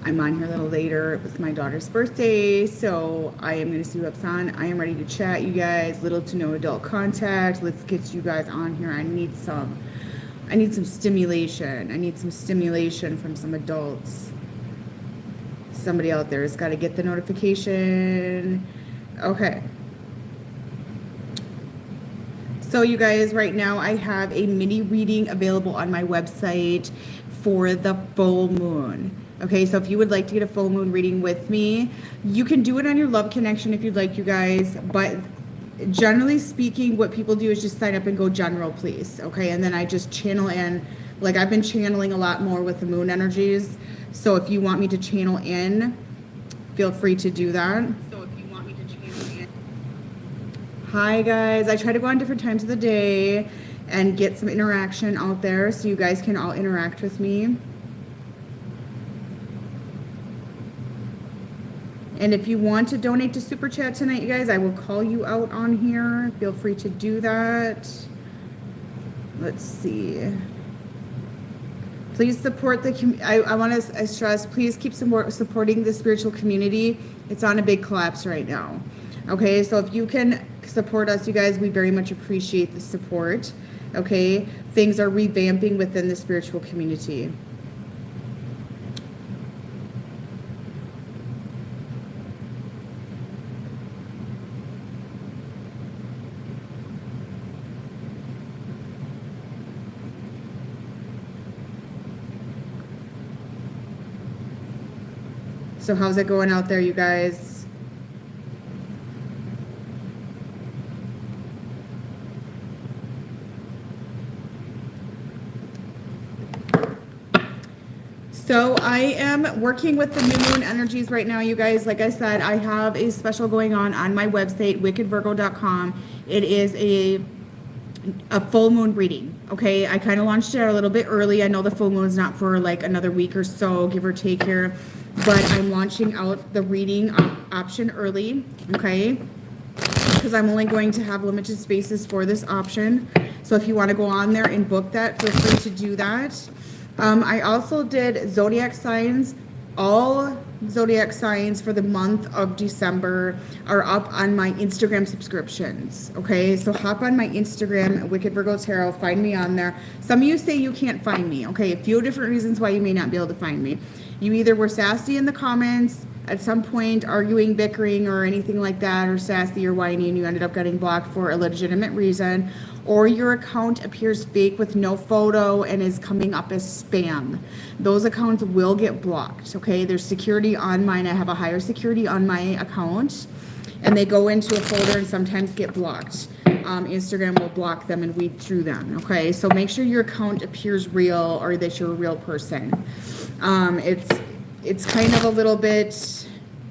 I'm on here a little later. It was my daughter's birthday, so I am going to see what's on. I am ready to chat, you guys. Little to no adult contact. Let's get you guys on here. I need some stimulation. I need some stimulation from some adults. Somebody out there has got to get the notification. Okay. So you guys, right now I have a mini reading available on my website for the full moon. Okay, so if you would like to get a full moon reading with me, you can do it on your love connection if you'd like, you guys. But generally speaking, what people do is just sign up and go general, please. Okay, and then I just channel in. Like, I've been channeling a lot more with the moon energies. So if you want me to channel in, feel free to do that. Hi guys, I try to go on different times of the day and get some interaction out there so you guys can all interact with me. And if you want to donate to Super Chat tonight, you guys, I will call you out on here. Feel free to do that. Let's see. Please support the I want to stress, please keep supporting the spiritual community. It's on a big collapse right now. Okay, so if you can support us, you guys, we very much appreciate the support. Okay, things are revamping within the spiritual community. So how's it going out there, you guys? So I am working with the new moon energies right now, you guys. Like I said, I have a special going on my website, wickedvirgo.com. It is a full moon reading. Okay, I kind of launched it a little bit early. I know the full moon's not for like another week or so, give or take here, but I'm launching out the reading option early. Okay, because I'm only going to have limited spaces for this option. So if you want to go on there and book that, feel free to do that. I also did zodiac signs. All zodiac signs for the month of December are up on my Instagram subscriptions. Okay, so hop on my Instagram, Wicked Virgo Tarot, find me on there. Some of you say you can't find me. Okay, a few different reasons why you may not be able to find me. You either were sassy in the comments at some point, arguing, bickering, or anything like that, or sassy or whiny, and you ended up getting blocked for a legitimate reason, or your account appears fake with no photo and is coming up as spam. Those accounts will get blocked. Okay, there's security on mine. I have a higher security on my account, and they go into a folder and sometimes get blocked. Instagram will block them and weed through them. Okay, so make sure your account appears real or that you're a real person. It's kind of a little bit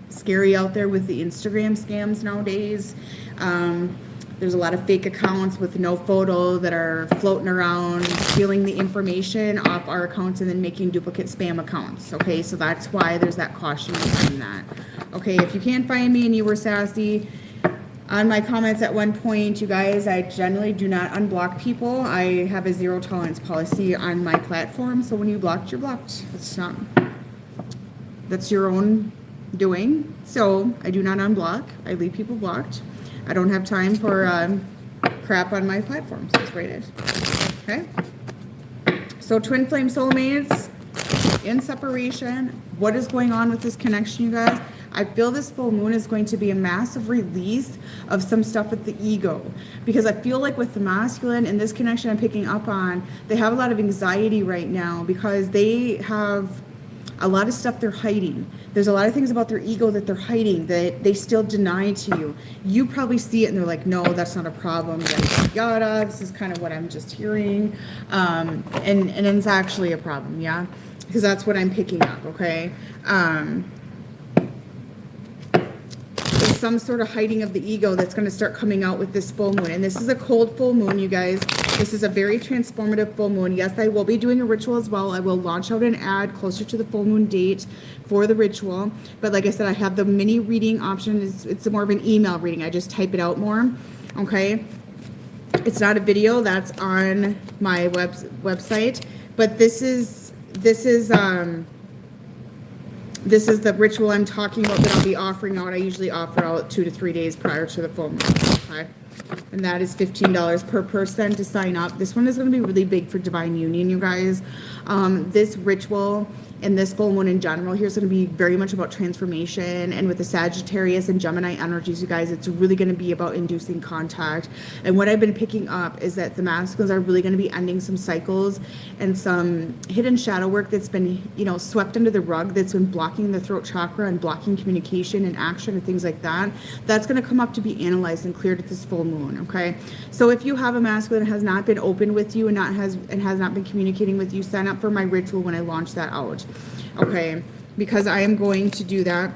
scary out there with the Instagram scams nowadays. There's a lot of fake accounts with no photo that are floating around, stealing the information off our accounts and then making duplicate spam accounts. Okay, so that's why there's that caution behind that. Okay, if you can't find me and you were sassy on my comments at one point, you guys, I generally do not unblock people. I have a zero tolerance policy on my platform. So when you blocked, you're blocked. That's your own doing. So I do not unblock. I leave people blocked. I don't have time for crap on my platform. So that's what it is. Okay. So twin flame soulmates in separation. What is going on with this connection, you guys? I feel this full moon is going to be a massive release of some stuff with the ego, because I feel like with the masculine and this connection I'm picking up on, they have a lot of anxiety right now because they have a lot of stuff they're hiding. There's a lot of things about their ego that they're hiding that they still deny to you. You probably see it and they're like, no, that's not a problem, yada, yada. This is kind of what I'm just hearing. And it's actually a problem, yeah? Because that's what I'm picking up, okay? There's some sort of hiding of the ego that's going to start coming out with this full moon. And this is a cold full moon, you guys. This is a very transformative full moon. Yes, I will be doing a ritual as well. I will launch out an ad closer to the full moon date for the ritual. But like I said, I have the mini reading option. It's more of an email reading. I just type it out more, okay? It's not a video. That's on my website. But this is This is the ritual I'm talking about that I'll be offering out. I usually offer out 2 to 3 days prior to the full moon. Okay. And that is $15 per person to sign up. This one is going to be really big for divine union, you guys. This ritual and this full moon in general here is going to be very much about transformation. And with the Sagittarius and Gemini energies, you guys, it's really going to be about inducing contact. And what I've been picking up is that the masculines are really going to be ending some cycles and some hidden shadow work that's been, you know, swept under the rug, that's been blocking the throat chakra and blocking communication and action and things like that. That's going to come up to be analyzed and cleared at this full moon. Okay. So if you have a masculine that has not been open with you and has not been communicating with you, sign up for my ritual when I launch that out. Okay, because I am going to do that,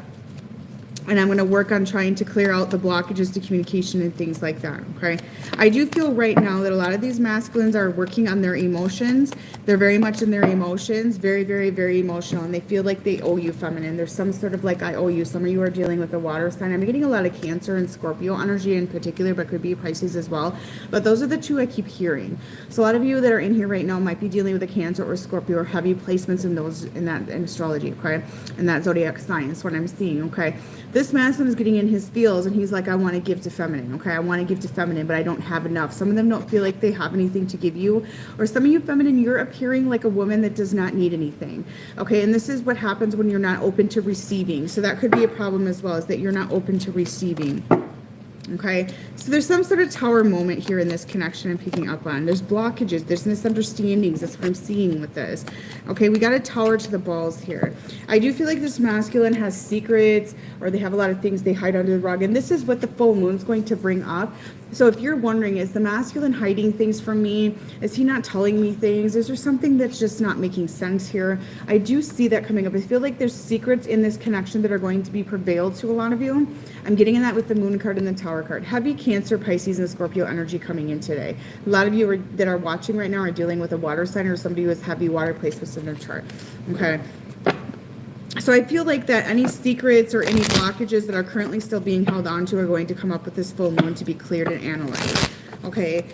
and I'm going to work on trying to clear out the blockages to communication and things like that. Okay, I do feel right now that a lot of these masculines are working on their emotions. They're very much in their emotions, very, very, very emotional, and they feel like they owe you, feminine. There's some sort of like, I owe you. Some of you are dealing with a water sign. I'm getting a lot of Cancer and Scorpio energy in particular, but could be Pisces as well. But those are the two I keep hearing. So a lot of you that are in here right now might be dealing with a Cancer or Scorpio or heavy placements in those, in astrology, okay, and that zodiac sign. That's what I'm seeing. Okay, this masculine is getting in his feels, and he's like, I want to give to feminine. Okay, I want to give to feminine, but I don't have enough. Some of them don't feel like they have anything to give you, or some of you feminine, you're appearing like a woman that does not need anything. Okay, and this is what happens when you're not open to receiving. So that could be a problem as well, is that you're not open to receiving. Okay, so there's some sort of tower moment here in this connection I'm picking up on. There's blockages, there's misunderstandings. That's what I'm seeing with this. Okay, we got a tower to the balls here. I do feel like this masculine has secrets, or they have a lot of things they hide under the rug, and this is what the full moon's going to bring up. So if you're wondering, is the masculine hiding things from me? Is he not telling me things? Is there something that's just not making sense here? I do see that coming up. I feel like there's secrets in this connection that are going to be prevailed to a lot of you. I'm getting in that with the moon card and the tower card. Heavy Cancer, Pisces, and Scorpio energy coming in today. A lot of you that are watching right now are dealing with a water sign or somebody who has heavy water placements in their chart. Okay. So I feel like that any secrets or any blockages that are currently still being held on to are going to come up with this full moon to be cleared and analyzed. Okay.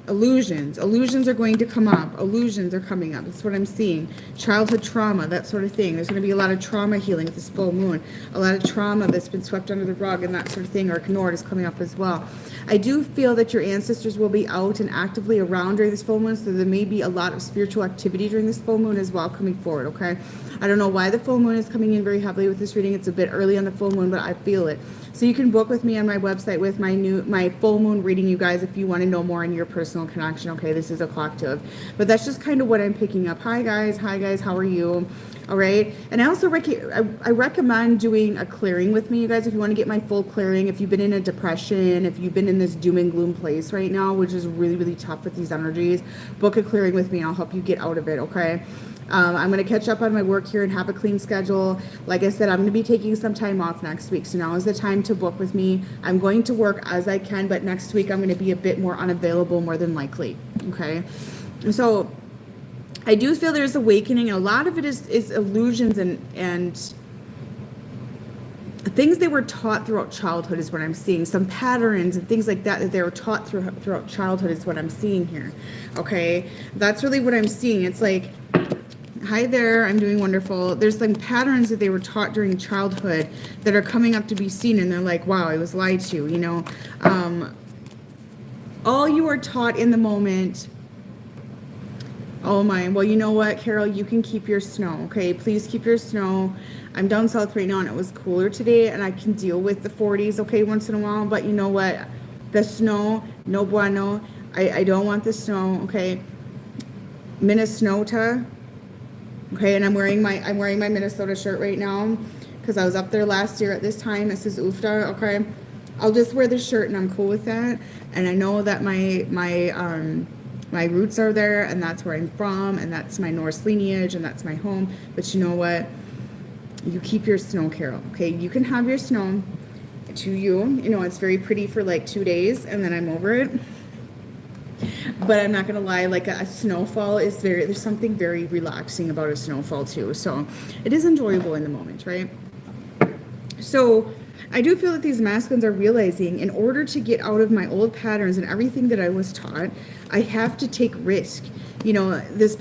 Illusions are going to come up. Illusions are coming up. That's what I'm seeing. Childhood trauma, that sort of thing. There's going to be a lot of trauma healing with this full moon. A lot of trauma that's been swept under the rug and that sort of thing, or ignored, is coming up as well. I do feel that your ancestors will be out and actively around during this full moon, so there may be a lot of spiritual activity during this full moon as well coming forward, okay? I don't know why the full moon is coming in very heavily with this reading. It's a bit early on the full moon, but I feel it. So you can book with me on my website with my full moon reading, you guys, if you want to know more in your personal connection. Okay, this is a collective, but that's just kind of what I'm picking up. Hi guys, how are you? All right, and I also I recommend doing a clearing with me, you guys, if you want to get my full clearing. If you've been in a depression, if you've been in this doom and gloom place right now, which is really, really tough with these energies, book a clearing with me and I'll help you get out of it. Okay. I'm going to catch up on my work here and have a clean schedule. Like I said, I'm going to be taking some time off next week. So now is the time to book with me. I'm going to work as I can, but next week I'm going to be a bit more unavailable, more than likely. Okay. So I do feel there's awakening, and a lot of it is illusions and things they were taught throughout childhood is what I'm seeing. Some patterns and things like that they were taught throughout childhood is what I'm seeing here. Okay. That's really what I'm seeing. It's like, hi there, I'm doing wonderful. There's like patterns that they were taught during childhood that are coming up to be seen, and they're like, wow, I was lied to, you know. All you are taught in the moment. Oh my, well, you know what, Carol, you can keep your snow, okay? Please keep your snow. I'm down south right now, and it was cooler today, and I can deal with the 40s, okay, once in a while, but you know what? The snow, no bueno. I don't want the snow, okay? Minnesota. Okay, and I'm wearing my Minnesota shirt right now because I was up there last year at this time. This is UFTA. Okay, I'll just wear this shirt and I'm cool with that. And I know that my roots are there, and that's where I'm from, and that's my Norse lineage, and that's my home. But you know what? You keep your snow, Carol. Okay, you can have your snow to you. You know, it's very pretty for like 2 days, and then I'm over it. But I'm not going to lie, like a snowfall is there's something very relaxing about a snowfall too. So it is enjoyable in the moment, right? So I do feel that these masculines are realizing, in order to get out of my old patterns and everything that I was taught, I have to take risk. You know, this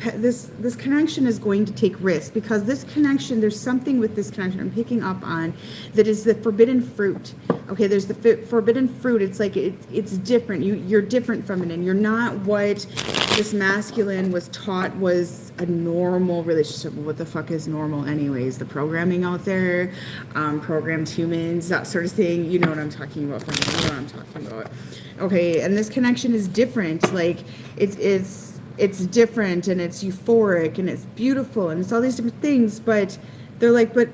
connection is going to take risk, because this connection, there's something with this connection I'm picking up on that is the forbidden fruit. Okay, there's the forbidden fruit. It's like it's different. You're different, feminine. You're not what this masculine was taught was a normal relationship. What the fuck is normal anyways? The programming out there, programmed humans, that sort of thing. You know what I'm talking about, feminine. You know what I'm talking about. Okay, and this connection is different. Like it's different, and it's euphoric, and it's beautiful, and it's all these different things, but they're like, but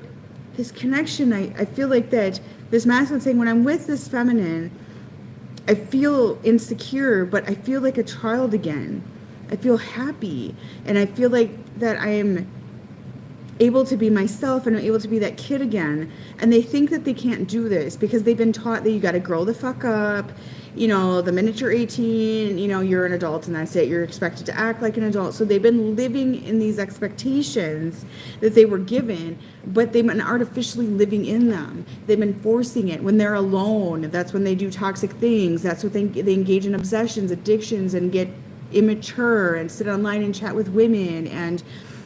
this connection, I feel like that this masculine saying, when I'm with this feminine, I feel insecure, but I feel like a child again. I feel happy, and I feel like that I am able to be myself, and I'm able to be that kid again. And they think that they can't do this because they've been taught that you got to grow the fuck up. You know, the minute you're 18, you know, you're an adult, and that's it. You're expected to act like an adult. So they've been living in these expectations that they were given, but they've been artificially living in them. They've been forcing it. When they're alone, that's when they do toxic things. That's what they engage in obsessions, addictions, and get immature, and sit online and chat with women, and,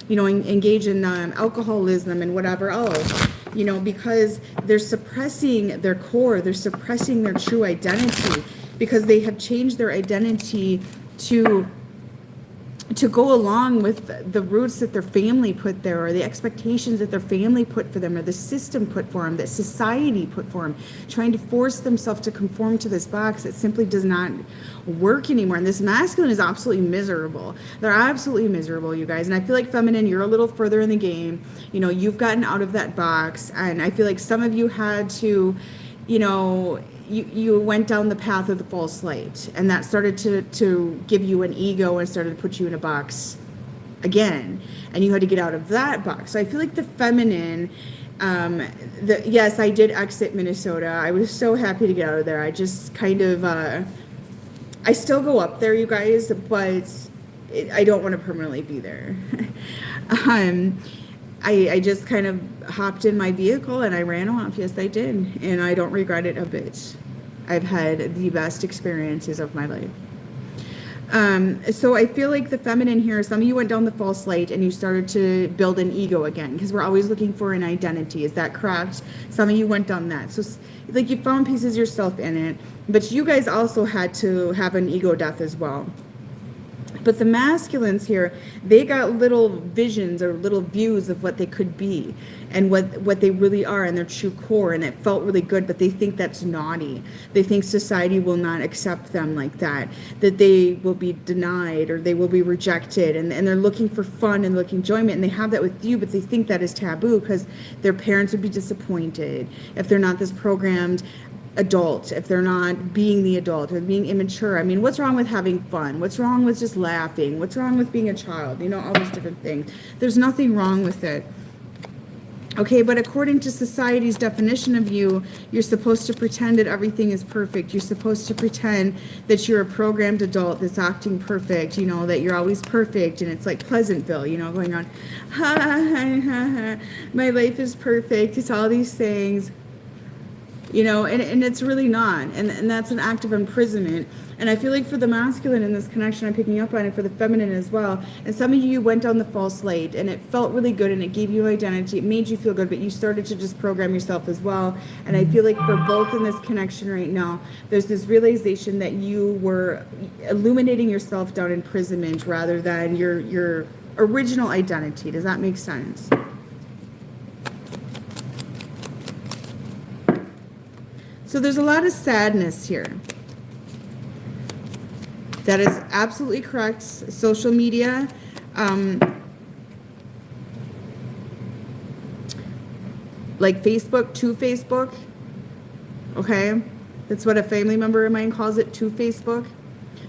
you know, engage in alcoholism and whatever else. You know, because they're suppressing their core, they're suppressing their true identity, because they have changed their identity to go along with the roots that their family put there, or the expectations that their family put for them, or the system put for them, that society put for them, trying to force themselves to conform to this box that simply does not work anymore. And this masculine is absolutely miserable. They're absolutely miserable, you guys. And I feel like, feminine, you're a little further in the game. You know, you've gotten out of that box, and I feel like some of you had to, you know, you went down the path of the false light, and that started to give you an ego and started to put you in a box again, and you had to get out of that box. So I feel like the feminine, yes, I did exit Minnesota. I was so happy to get out of there. I just kind of, I still go up there, you guys, but I don't want to permanently be there. I just kind of hopped in my vehicle and I ran off. Yes, I did. And I don't regret it a bit. I've had the best experiences of my life. So I feel like the feminine here, some of you went down the false light and you started to build an ego again, because we're always looking for an identity. Is that correct? Some of you went down that. So like you found pieces of yourself in it, but you guys also had to have an ego death as well. But the masculines here, they got little visions or little views of what they could be and what they really are and their true core. And it felt really good, but they think that's naughty. They think society will not accept them like that they will be denied or they will be rejected. And they're looking for fun and looking enjoyment. And they have that with you, but they think that is taboo because their parents would be disappointed if they're not this programmed adult, if they're not being the adult or being immature. I mean, what's wrong with having fun? What's wrong with just laughing? What's wrong with being a child? You know, all these different things. There's nothing wrong with it. Okay, but according to society's definition of you, you're supposed to pretend that everything is perfect. You're supposed to pretend that you're a programmed adult that's acting perfect, you know, that you're always perfect. And it's like Pleasantville, you know, going on, ha, ha, ha, ha, my life is perfect. It's all these things. You know, and it's really not. And that's an act of imprisonment. And I feel like for the masculine in this connection I'm picking up on, and for the feminine as well, and some of you went down the false light and it felt really good and it gave you identity. It made you feel good, but you started to just program yourself as well. And I feel like for both in this connection right now, there's this realization that you were illuminating yourself down imprisonment rather than your original identity. Does that make sense? So there's a lot of sadness here. That is absolutely correct. Social media, like Facebook, to Facebook, okay? That's what a family member of mine calls it, to Facebook.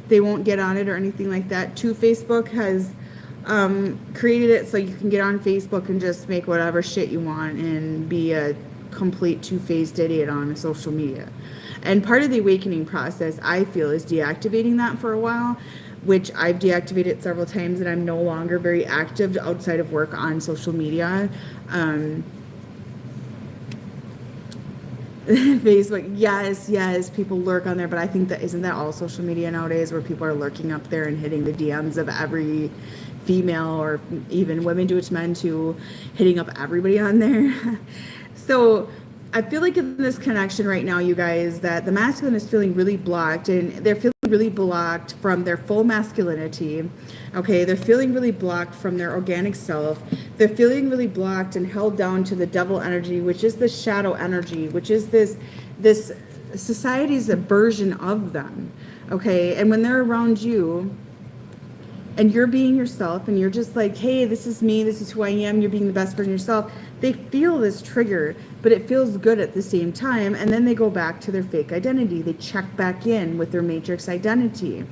They won't get on it or anything like that. To Facebook has created it so you can get on Facebook and just make whatever shit you want and be a complete two-faced idiot on social media. And part of the awakening process, I feel, is deactivating that for a while, which I've deactivated several times, and I'm no longer very active outside of work on social media. Facebook, yes, people lurk on there, but I think that isn't that all social media nowadays where people are lurking up there and hitting the DMs of every female, or even women do it to men too, hitting up everybody on there. So I feel like in this connection right now, you guys, that the masculine is feeling really blocked, and they're feeling really blocked from their full masculinity. Okay, they're feeling really blocked from their organic self. They're feeling really blocked and held down to the devil energy, which is the shadow energy, which is this society's version of them. Okay, and when they're around you, and you're being yourself, and you're just like, hey, this is me, this is who I am, you're being the best version of yourself, they feel this trigger, but it feels good at the same time, and then they go back to their fake identity. They check back in with their matrix identity.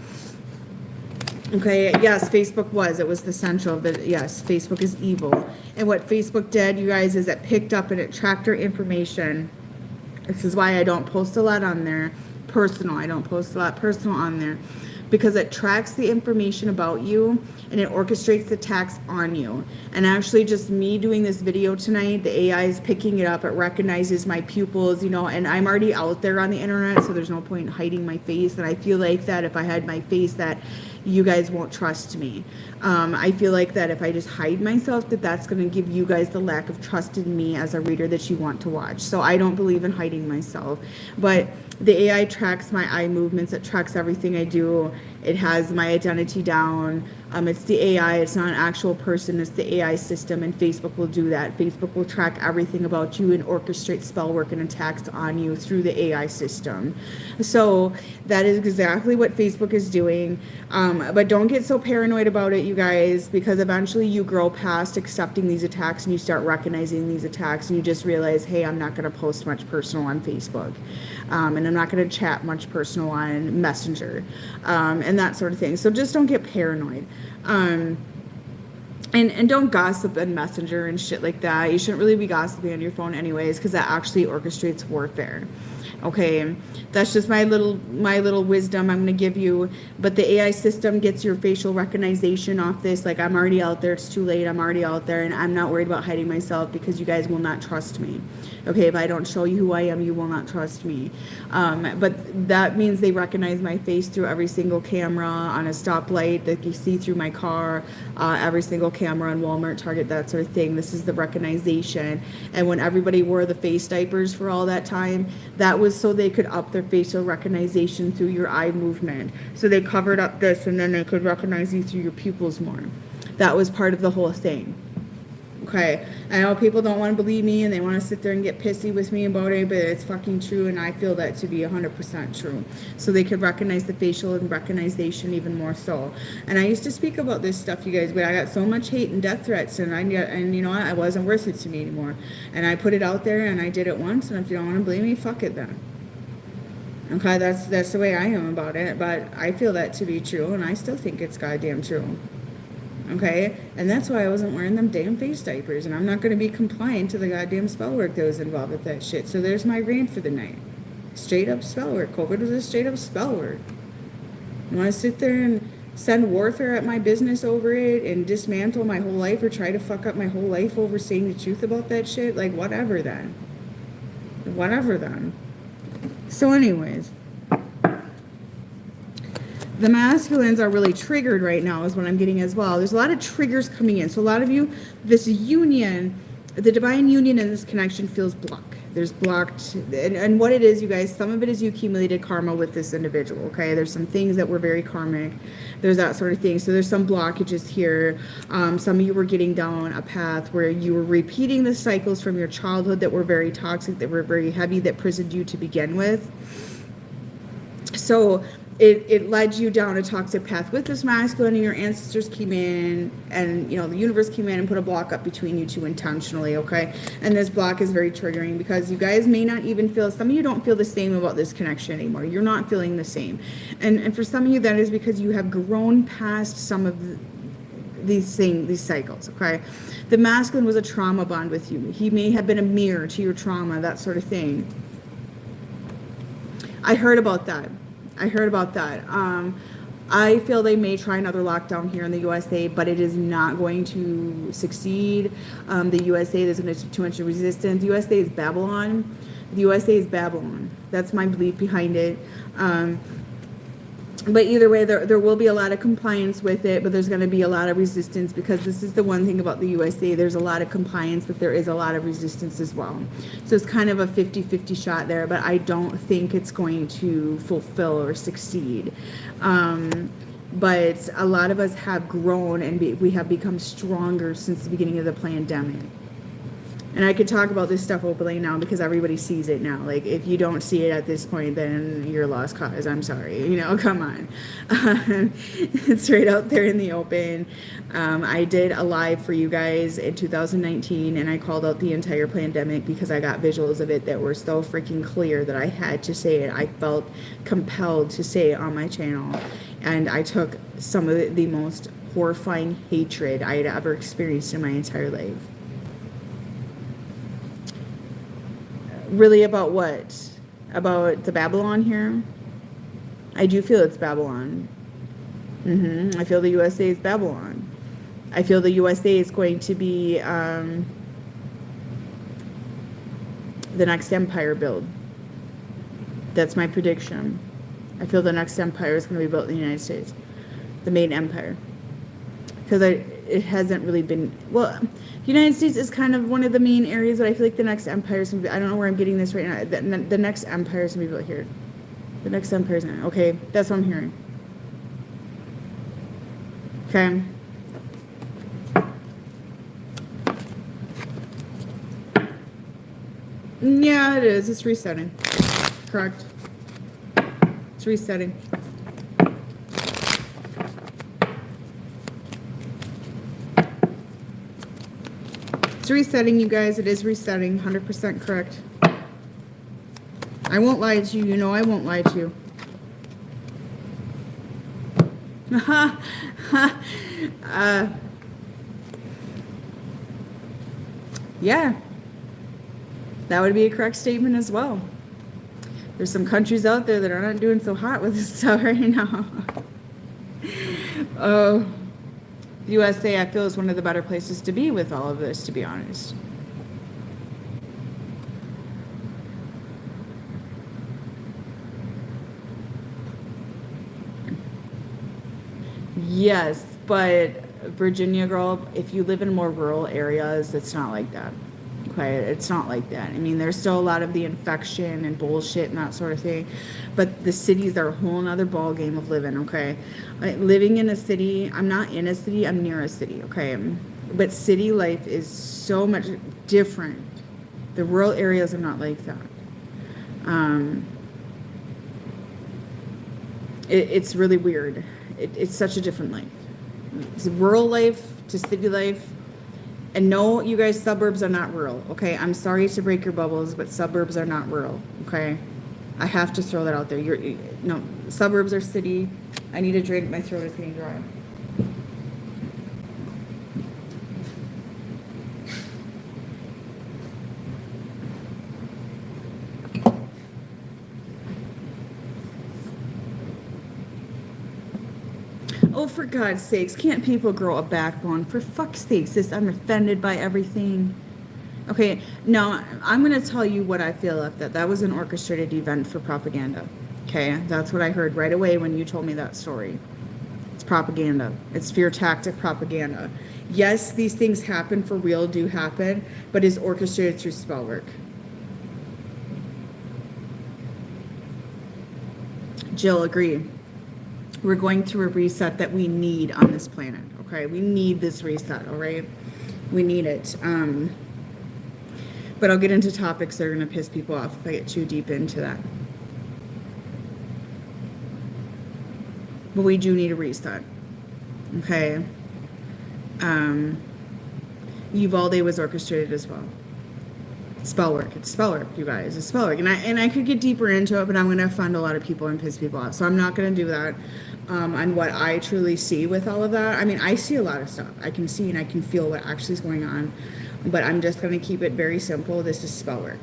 Okay, yes, Facebook was the central of it. Yes, Facebook is evil. And what Facebook did, you guys, is it picked up and it tracked our information. This is why I don't post a lot on there. Personal. I don't post a lot personal on there. Because it tracks the information about you and it orchestrates the attacks on you. And actually just me doing this video tonight, the AI is picking it up. It recognizes my pupils, and I'm already out there on the internet, so there's no point in hiding my face. And I feel like that if I had my face, that you guys won't trust me. I feel like that if I just hide myself, that's going to give you guys the lack of trust in me as a reader that you want to watch. So I don't believe in hiding myself. But the AI tracks my eye movements. It tracks everything I do. It has my identity down. It's the AI. It's not an actual person. It's the AI system, and Facebook will do that. Facebook will track everything about you and orchestrate spell work and attacks on you through the AI system. So that is exactly what Facebook is doing. But don't get so paranoid about it, you guys, because eventually you grow past accepting these attacks and you start recognizing these attacks, and you just realize, hey, I'm not going to post much personal on Facebook. And I'm not going to chat much personal on Messenger, and that sort of thing. So just don't get paranoid. And don't gossip in Messenger and shit like that. You shouldn't really be gossiping on your phone anyways, because that actually orchestrates warfare. Okay, that's just my little wisdom I'm going to give you. But the AI system gets your facial recognition off this. Like, I'm already out there. It's too late. I'm already out there, and I'm not worried about hiding myself because you guys will not trust me. Okay, if I don't show you who I am, you will not trust me. But that means they recognize my face through every single camera on a stoplight that you see through my car, every single camera on Walmart, Target, that sort of thing. This is the recognition. And when everybody wore the face diapers for all that time, that was so they could up their facial recognition through your eye movement. So they covered up this, and then they could recognize you through your pupils more. That was part of the whole thing. Okay, I know people don't want to believe me and they want to sit there and get pissy with me about it, but it's fucking true, and I feel that to be 100% true. So they could recognize the facial and recognition even more so. And I used to speak about this stuff, you guys, but I got so much hate and death threats, and you know what, I wasn't worth it to me anymore. And I put it out there, and I did it once, and if you don't want to believe me, fuck it then. Okay, that's the way I am about it, but I feel that to be true, and I still think it's goddamn true. Okay, and that's why I wasn't wearing them damn face diapers, and I'm not going to be compliant to the goddamn spell work that was involved with that shit. So there's my rant for the night. Straight up spell work. COVID was a straight up spell work. You want to sit there and send warfare at my business over it and dismantle my whole life, or try to fuck up my whole life over saying the truth about that shit? Like, whatever then. Whatever then. So anyways, the masculines are really triggered right now is what I'm getting as well. There's a lot of triggers coming in. So a lot of you, this union, the divine union in this connection feels blocked. There's blocked. And what it is, you guys, some of it is you accumulated karma with this individual, okay? There's some things that were very karmic. There's that sort of thing. So there's some blockages here. Some of you were getting down a path where you were repeating the cycles from your childhood that were very toxic, that were very heavy, that prisoned you to begin with. So it led you down a toxic path with this masculine, and your ancestors came in, and the universe came in and put a block up between you two intentionally, okay? And this block is very triggering because you guys may not even feel, some of you don't feel the same about this connection anymore. You're not feeling the same. And for some of you, that is because you have grown past some of these cycles, okay? The masculine was a trauma bond with you. He may have been a mirror to your trauma, that sort of thing. I heard about that. I feel they may try another lockdown here in the USA, but it is not going to succeed. The USA, there's going to be too much resistance. The USA is Babylon. The USA is Babylon. That's my belief behind it. But either way, there will be a lot of compliance with it, but there's going to be a lot of resistance, because this is the one thing about the USA. There's a lot of compliance, but there is a lot of resistance as well. So it's kind of a 50-50 shot there, but I don't think it's going to fulfill or succeed. But a lot of us have grown, and we have become stronger since the beginning of the pandemic. And I could talk about this stuff openly now because everybody sees it now. Like, if you don't see it at this point, then you're lost cause. I'm sorry. You know, come on. It's right out there in the open. I did a live for you guys in 2019, and I called out the entire pandemic because I got visuals of it that were so freaking clear that I had to say it. I felt compelled to say it on my channel. And I took some of the most horrifying hatred I had ever experienced in my entire life. Really, about what? About the Babylon here? I do feel it's Babylon. I feel the USA is Babylon. I feel the USA is going to be the next empire build. That's my prediction. I feel the next empire is going to be built in the United States. The main empire. Because it hasn't really been... Well, the United States is kind of one of the main areas, but I feel like the next empire is going to be... I don't know where I'm getting this right now. The next empire is going to be built here. The next empire is... Okay, that's what I'm hearing. Okay. Yeah, it is. It's resetting. Correct. It's resetting. It's resetting, you guys. It is resetting. 100% correct. I won't lie to you. You know I won't lie to you. Yeah. That would be a correct statement as well. There's some countries out there that are not doing so hot with this stuff right now. Oh. The USA, I feel, is one of the better places to be with all of this, to be honest. Yes, but Virginia girl, if you live in more rural areas, it's not like that. Okay, it's not like that. I mean, there's still a lot of the infection and bullshit and that sort of thing, but the cities are a whole nother ball game of living. Okay, living in a city, I'm not in a city, I'm near a city. Okay, but city life is so much different. The rural areas are not like that. It's really weird. It's such a different life. It's rural life to city life. And no, you guys, suburbs are not rural, okay? I'm sorry to break your bubbles, but suburbs are not rural, okay? I have to throw that out there. No, suburbs are city. I need a drink. My throat is getting dry. Oh, for God's sakes, can't people grow a backbone? For fuck's sakes, I'm offended by everything. Okay, now, I'm going to tell you what I feel of that. That was an orchestrated event for propaganda. Okay, that's what I heard right away when you told me that story. It's propaganda. It's fear tactic propaganda. Yes, these things happen for real, do happen, but it's orchestrated through spell work. Jill, agree. We're going through a reset that we need on this planet, okay? We need this reset, all right? We need it. But I'll get into topics that are going to piss people off if I get too deep into that. But we do need a reset, okay? Uvalde was orchestrated as well. Spell work. It's spell work, you guys. It's spell work. And I could get deeper into it, but I'm going to offend a lot of people and piss people off. So I'm not going to do that on what I truly see with all of that. I mean, I see a lot of stuff. I can see and I can feel what actually is going on. But I'm just going to keep it very simple. This is spell work.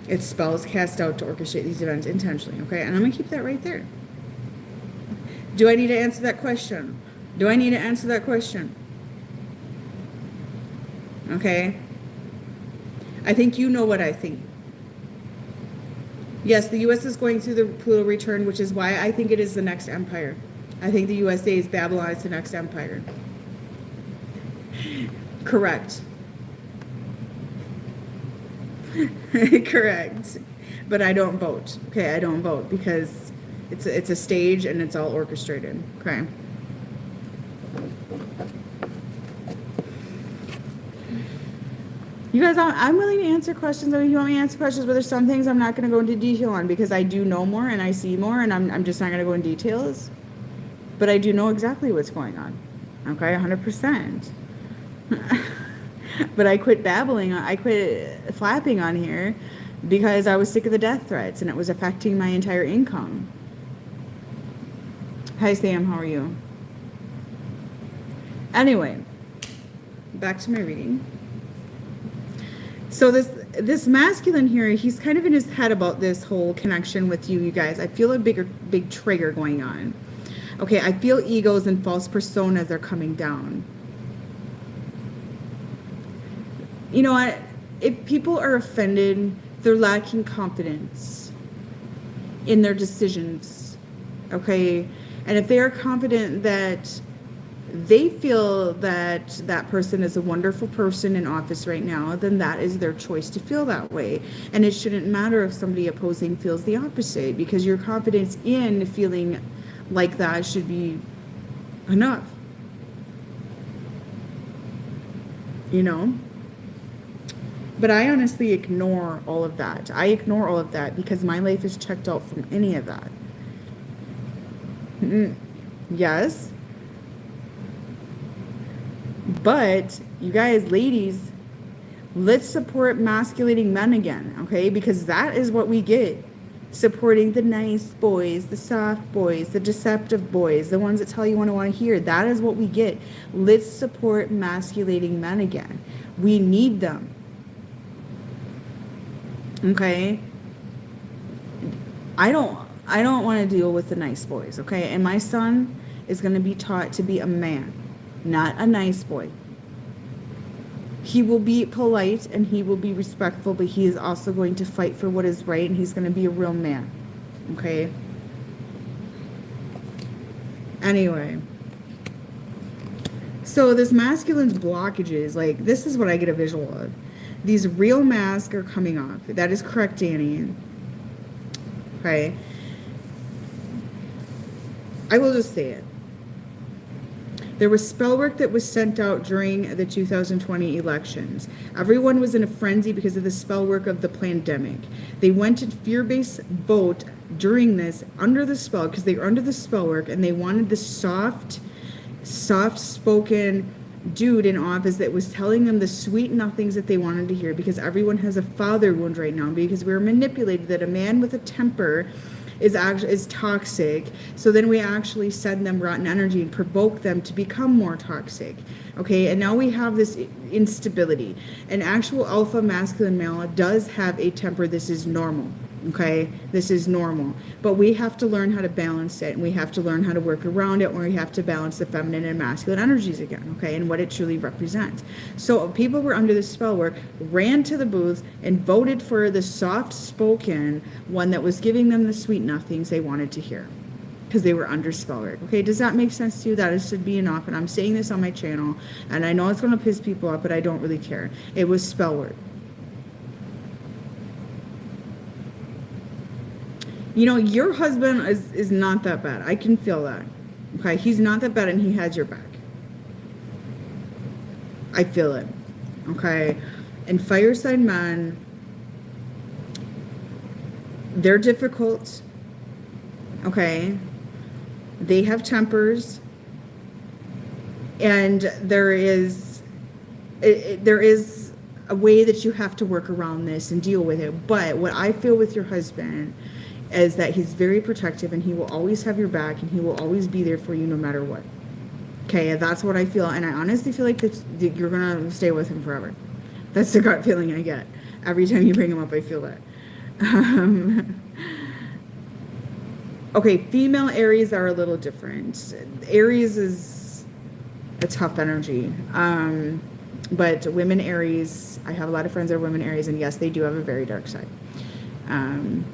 It's spells cast out to orchestrate these events intentionally, okay? And I'm going to keep that right there. Do I need to answer that question? Do I need to answer that question? Okay. I think you know what I think. Yes, the U.S. is going through the Pluto return, which is why I think it is the next empire. I think the USA is Babylon, it's the next empire. Correct. Correct. But I don't vote. Okay, I don't vote because it's a stage and it's all orchestrated. Okay. You guys, I'm willing to answer questions. I mean, you want me to answer questions, but there's some things I'm not going to go into detail on because I do know more and I see more, and I'm just not going to go in details. But I do know exactly what's going on. Okay, 100%. But I quit babbling. I quit flapping on here because I was sick of the death threats and it was affecting my entire income. Hi, Sam. How are you? Anyway, back to my reading. So this masculine here, he's kind of in his head about this whole connection with you guys. I feel a big trigger going on. Okay, I feel egos and false personas are coming down. You know what? If people are offended, they're lacking confidence in their decisions. Okay? And if they are confident that they feel that that person is a wonderful person in office right now, then that is their choice to feel that way. And it shouldn't matter if somebody opposing feels the opposite, because your confidence in feeling like that should be enough. You know? But I honestly ignore all of that. I ignore all of that because my life is checked out from any of that. Yes. But you guys, ladies, let's support masculating men again, okay? Because that is what we get. Supporting the nice boys, the soft boys, the deceptive boys, the ones that tell you what I want to hear. That is what we get. Let's support masculating men again. We need them. Okay? I don't want to deal with the nice boys, okay? And my son is going to be taught to be a man, not a nice boy. He will be polite and he will be respectful, but he is also going to fight for what is right, and he's going to be a real man. Okay? Anyway. So this masculine's blockages, like, this is what I get a visual of. These real masks are coming off. That is correct, Danny. Okay? I will just say it. There was spell work that was sent out during the 2020 elections. Everyone was in a frenzy because of the spell work of the pandemic. They went to fear-based vote during this under the spell, because they were under the spell work, and they wanted the soft-spoken dude in office that was telling them the sweet nothings that they wanted to hear, because everyone has a father wound right now, because we were manipulated that a man with a temper is toxic. So then we actually send them rotten energy and provoke them to become more toxic. Okay, and now we have this instability. An actual alpha masculine male does have a temper. This is normal. Okay, this is normal, but we have to learn how to balance it, and we have to learn how to work around it, and we have to balance the feminine and masculine energies again, okay, and what it truly represents. So people were under the spell work, ran to the booths and voted for the soft-spoken one that was giving them the sweet nothings they wanted to hear, because they were under spell work. Okay, does that make sense to you? That should be enough, and I'm saying this on my channel, and I know it's going to piss people off, but I don't really care. It was spell work. You know, your husband is not that bad. I can feel that. Okay, he's not that bad, and he has your back. I feel it. Okay, and fire sign men, they're difficult. Okay, they have tempers, and there is a way that you have to work around this and deal with it. But what I feel with your husband is that he's very protective, and he will always have your back, and he will always be there for you no matter what. Okay, that's what I feel, and I honestly feel like that you're gonna stay with him forever. That's the gut feeling I get every time you bring him up. I feel that. Okay, female Aries are a little different. Aries is a tough energy. But women Aries, I have a lot of friends that are women Aries, and yes, they do have a very dark side. Um,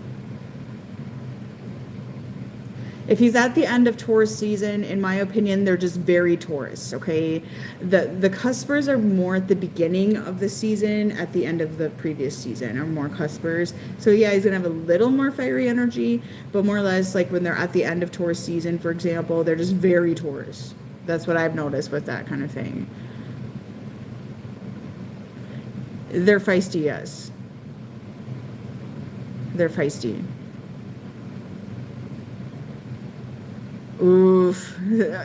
if he's at the end of Taurus season, in my opinion, they're just very Taurus, okay? The cuspers are more at the beginning of the season, at the end of the previous season are more cuspers. So yeah, he's gonna have a little more fiery energy, but more or less like when they're at the end of Taurus season, for example, they're just very Taurus. That's what I've noticed with that kind of thing. They're feisty, yes. They're feisty. Oof.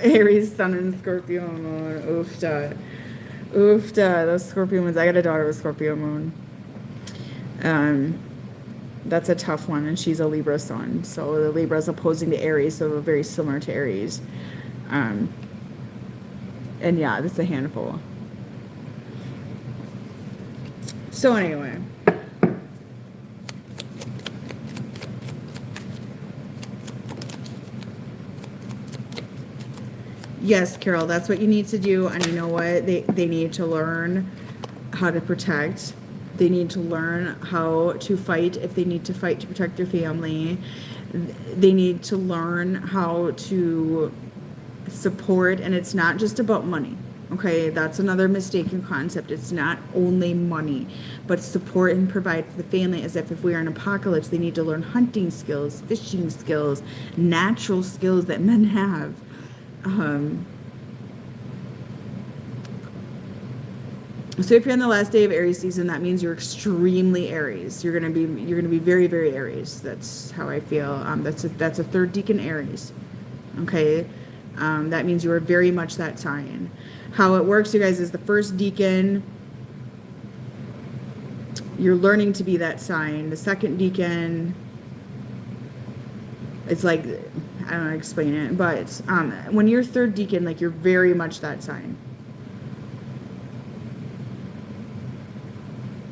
Aries, Sun, and Scorpio moon. Oofda. Oofda. Those Scorpio moons. I got a daughter with Scorpio moon. That's a tough one, and she's a Libra sun. So the Libra is opposing to Aries, so very similar to Aries. And yeah, that's a handful. So anyway. Yes, Carol, that's what you need to do. And you know what? They need to learn how to protect. They need to learn how to fight if they need to fight to protect their family. They need to learn how to support, and it's not just about money. Okay, that's another mistaken concept. It's not only money, but support and provide for the family. As if we are in an apocalypse, they need to learn hunting skills, fishing skills, natural skills that men have. So if you're on the last day of Aries season, that means you're extremely Aries. You're gonna be very, very Aries. That's how I feel. That's a third decan Aries. Okay, that means you are very much that sign. How it works, you guys, is the first decan. You're learning to be that sign. The second decan, it's like, I don't know how to explain it, but when you're third decan, like you're very much that sign.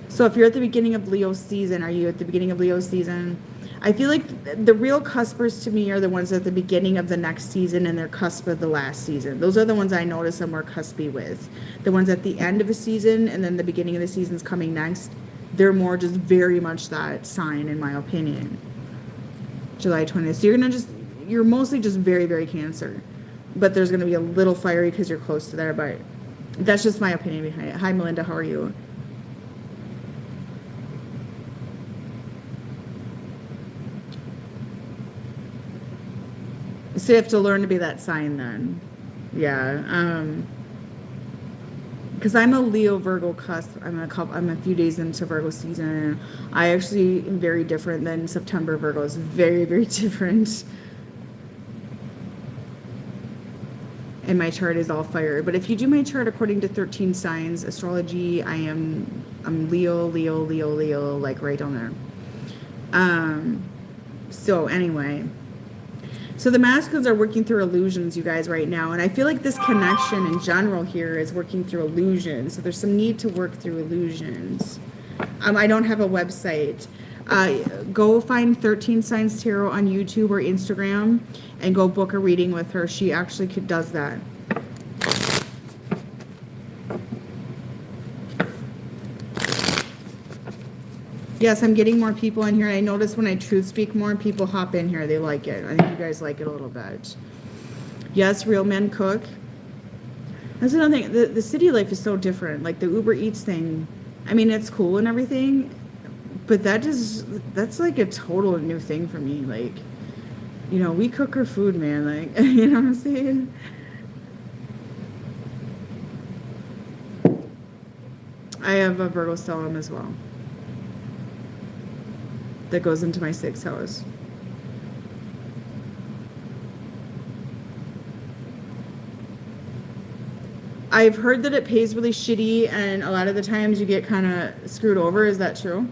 So if you're at the beginning of Leo season, are you at the beginning of Leo season? I feel like the real cuspers to me are the ones at the beginning of the next season and their cusp of the last season. Those are the ones I notice I'm more cuspy with. The ones at the end of a season and then the beginning of the season's coming next, they're more just very much that sign, in my opinion. July 20th. So you're mostly just very, very Cancer. But there's going to be a little fiery because you're close to there, but that's just my opinion behind it. Hi, Melinda. How are you? So you have to learn to be that sign then. Yeah. Because I'm a Leo Virgo cusp. I'm a few days into Virgo season. I actually am very different than September Virgo. It's very, very different. And my chart is all fire. But if you do my chart according to 13 signs astrology, I'm Leo, Leo, Leo, Leo, like right on there. So anyway. So the masculines are working through illusions, you guys, right now. And I feel like this connection in general here is working through illusions. So there's some need to work through illusions. I don't have a website. Go find 13 Signs Tarot on YouTube or Instagram and go book a reading with her. She actually does that. Yes, I'm getting more people in here. I notice when I truth speak more, people hop in here. They like it. I think you guys like it a little bit. Yes, real men cook. That's another thing. The city life is so different. Like the Uber Eats thing. I mean, it's cool and everything, but that's like a total new thing for me. Like, you know, we cook our food, man. Like, you know what I'm saying? I have a Virgo stellium as well. That goes into my 6th house. I've heard that it pays really shitty and a lot of the times you get kind of screwed over. Is that true?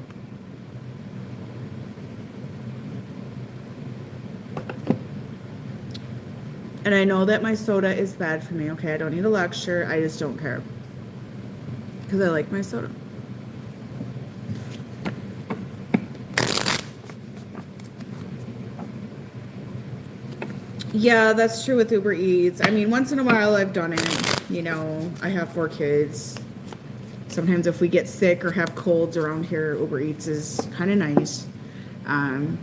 And I know that my soda is bad for me. Okay, I don't need a lecture. I just don't care. Because I like my soda. Yeah, that's true with Uber Eats. I mean, once in a while I've done it. You know, I have 4 kids. Sometimes if we get sick or have colds around here, Uber Eats is kind of nice. Um,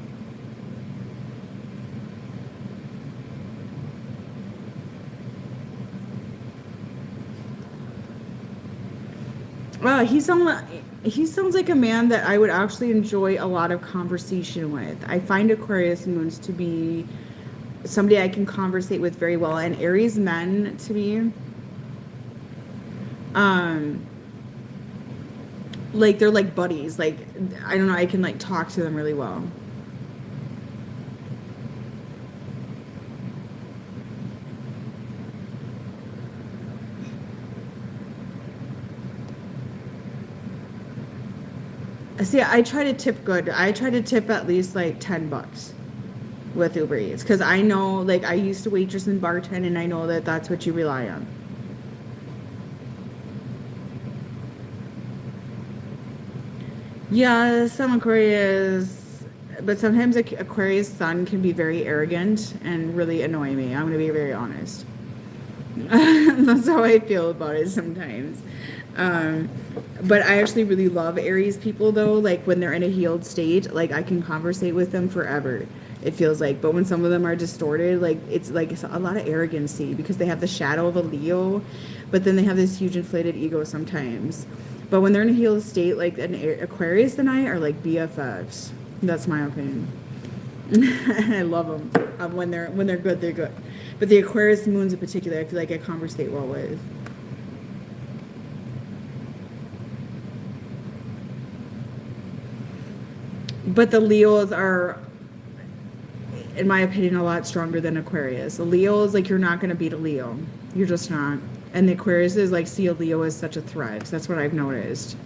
well, he sounds like a man that I would actually enjoy a lot of conversation with. I find Aquarius moons to be somebody I can conversate with very well, and Aries men to me, um, like they're like buddies. Like I don't know, I can like talk to them really well. See, I try to tip good. I try to tip at least like $10 with Uber Eats because I know, like, I used to waitress and bartend, and I know that that's what you rely on. Yeah, some Aquarius, but sometimes Aquarius sun can be very arrogant and really annoy me. I'm gonna be very honest. That's how I feel about it sometimes. Um, but I actually really love Aries people though. Like when they're in a healed state, like I can conversate with them forever. It feels like, but when some of them are distorted, like it's a lot of arrogancy because they have the shadow of a Leo, but then they have this huge inflated ego sometimes. But when they're in a healed state, like an Aquarius and I are like BFFs. That's my opinion. I love them. When they're good, they're good. But the Aquarius moons in particular, I feel like I conversate well with. But the Leos are, in my opinion, a lot stronger than Aquarius. A Leo is like you're not going to beat a Leo. You're just not. And the Aquarius is like see a Leo as such a threat. That's what I've noticed.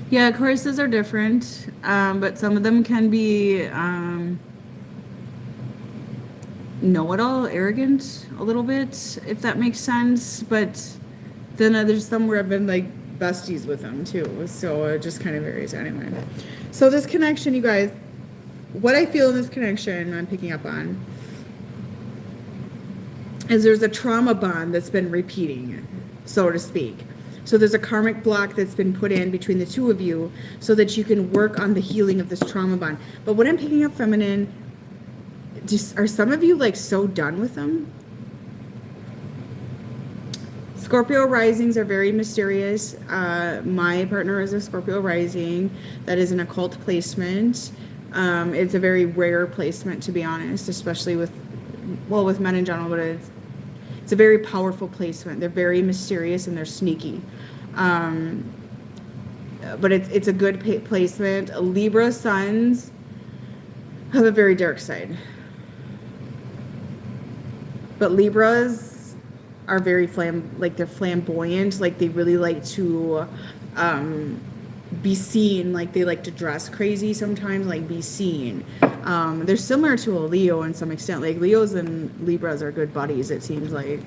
Yeah, Aquariuses are different, but some of them can be know-it-all, arrogant a little bit, if that makes sense. But then there's some where I've been like besties with them too, so it just kind of varies anyway. So this connection, you guys, what I feel in this connection, I'm picking up on, is there's a trauma bond that's been repeating, so to speak. So there's a karmic block that's been put in between the two of you so that you can work on the healing of this trauma bond. But what I'm picking up, feminine, just are some of you like so done with them? Scorpio risings are very mysterious. My partner is a Scorpio rising. That is an occult placement. It's a very rare placement, to be honest, especially with men in general, but it's a very powerful placement. They're very mysterious and they're sneaky. But it's a good placement. Libra suns have a very dark side. But Libras are very they're flamboyant. Like they really like to be seen. Like they like to dress crazy sometimes, like be seen. They're similar to a Leo in some extent. Like Leos and Libras are good buddies, it seems like.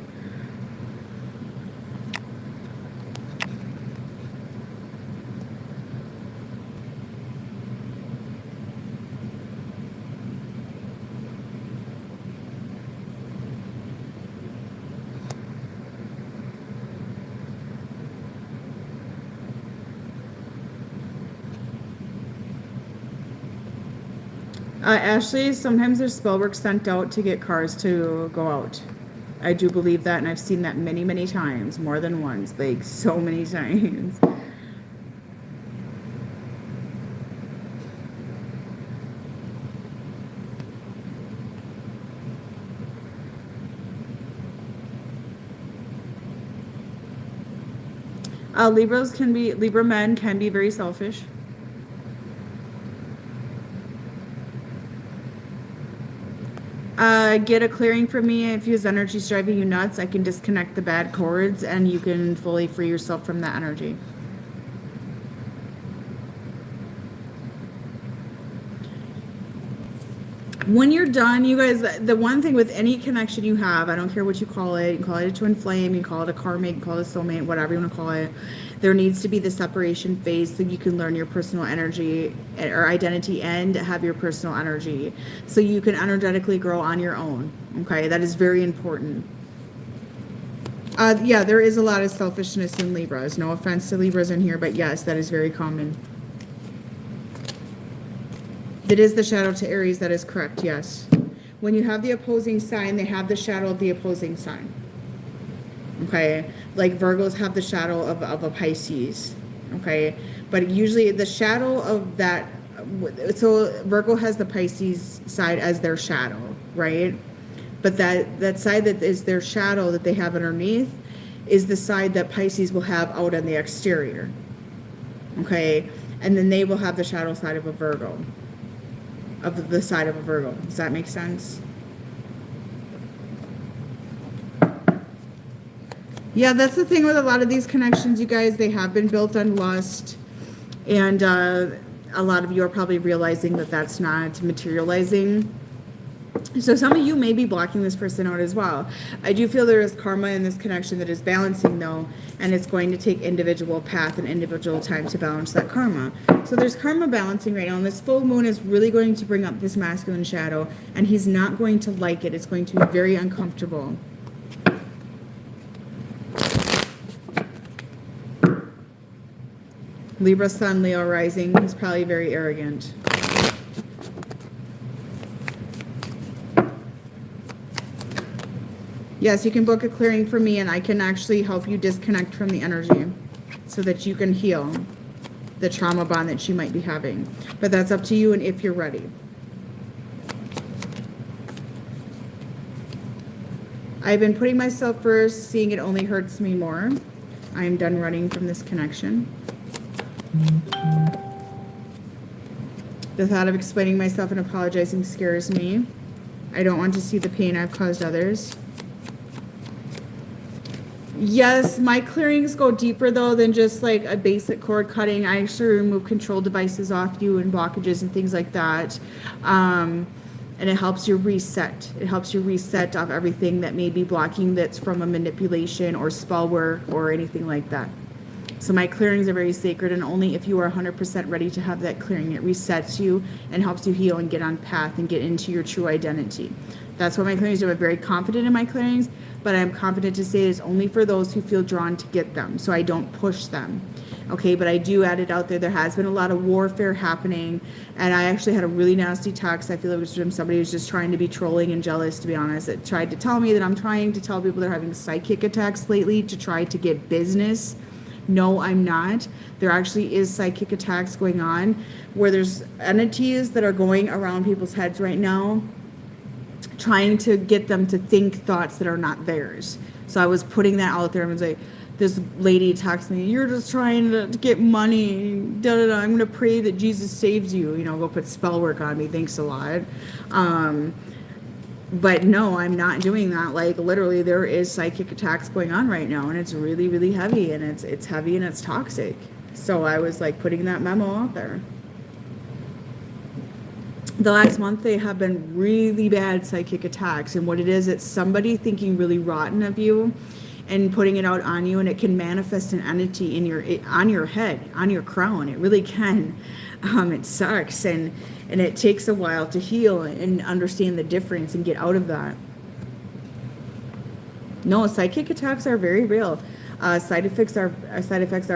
Ashley, sometimes there's spell work sent out to get cars to go out. I do believe that, and I've seen that many, many times, more than once, like so many times. Libra men can be very selfish. Get a clearing from me. If his energy is driving you nuts, I can disconnect the bad cords and you can fully free yourself from that energy. When you're done, you guys, the one thing with any connection you have, I don't care what you call it, you can call it a twin flame, you can call it a karmic, you can call it a soulmate, whatever you want to call it, there needs to be the separation phase so you can learn your personal energy or identity and have your personal energy so you can energetically grow on your own. Okay, that is very important. Yeah, there is a lot of selfishness in Libras. No offense to Libras in here, but yes, that is very common. It is the shadow to Aries, that is correct, yes. When you have the opposing sign, they have the shadow of the opposing sign. Okay, like Virgos have the shadow of a Pisces. Okay, but usually the shadow of that, so Virgo has the Pisces side as their shadow, right? But that side that is their shadow that they have underneath is the side that Pisces will have out on the exterior. Okay, and then they will have the shadow side of a Virgo, of the side of a Virgo. Does that make sense? Yeah, that's the thing with a lot of these connections, you guys. They have been built on lust, and a lot of you are probably realizing that that's not materializing. So some of you may be blocking this person out as well. I do feel there is karma in this connection that is balancing, though, and it's going to take individual path and individual time to balance that karma. So there's karma balancing right now, and this full moon is really going to bring up this masculine shadow, and he's not going to like it. It's going to be very uncomfortable. Libra Sun, Leo Rising, he's probably very arrogant. Yes, you can book a clearing for me, and I can actually help you disconnect from the energy so that you can heal the trauma bond that you might be having. But that's up to you and if you're ready. I've been putting myself first, seeing it only hurts me more. I am done running from this connection. The thought of explaining myself and apologizing scares me. I don't want to see the pain I've caused others. Yes, my clearings go deeper though than just like a basic cord cutting. I actually remove control devices off you and blockages and things like that. And it helps you reset. It helps you reset off everything that may be blocking that's from a manipulation or spell work or anything like that. So my clearings are very sacred, and only if you are 100% ready to have that clearing, it resets you and helps you heal and get on path and get into your true identity. That's what my clearings do. I'm very confident in my clearings, but I'm confident to say it's only for those who feel drawn to get them, so I don't push them. Okay, but I do add it out there. There has been a lot of warfare happening, and I actually had a really nasty text. I feel it was from somebody who's just trying to be trolling and jealous, to be honest. It tried to tell me that I'm trying to tell people they're having psychic attacks lately to try to get business. No, I'm not. There actually is psychic attacks going on where there's entities that are going around people's heads right now trying to get them to think thoughts that are not theirs. So I was putting that out there and was like, this lady texts me, you're just trying to get money, da-da-da. I'm going to pray that Jesus saves you. You know, go put spell work on me. Thanks a lot. But no, I'm not doing that. Like literally there is psychic attacks going on right now, and it's really, really heavy, and it's heavy and it's toxic. So I was like putting that memo out there. The last month they have been really bad psychic attacks, and what it is, it's somebody thinking really rotten of you and putting it out on you, and it can manifest an entity in on your head, on your crown. It really can. It sucks, and it takes a while to heal and understand the difference and get out of that. No, psychic attacks are very real. Side effects are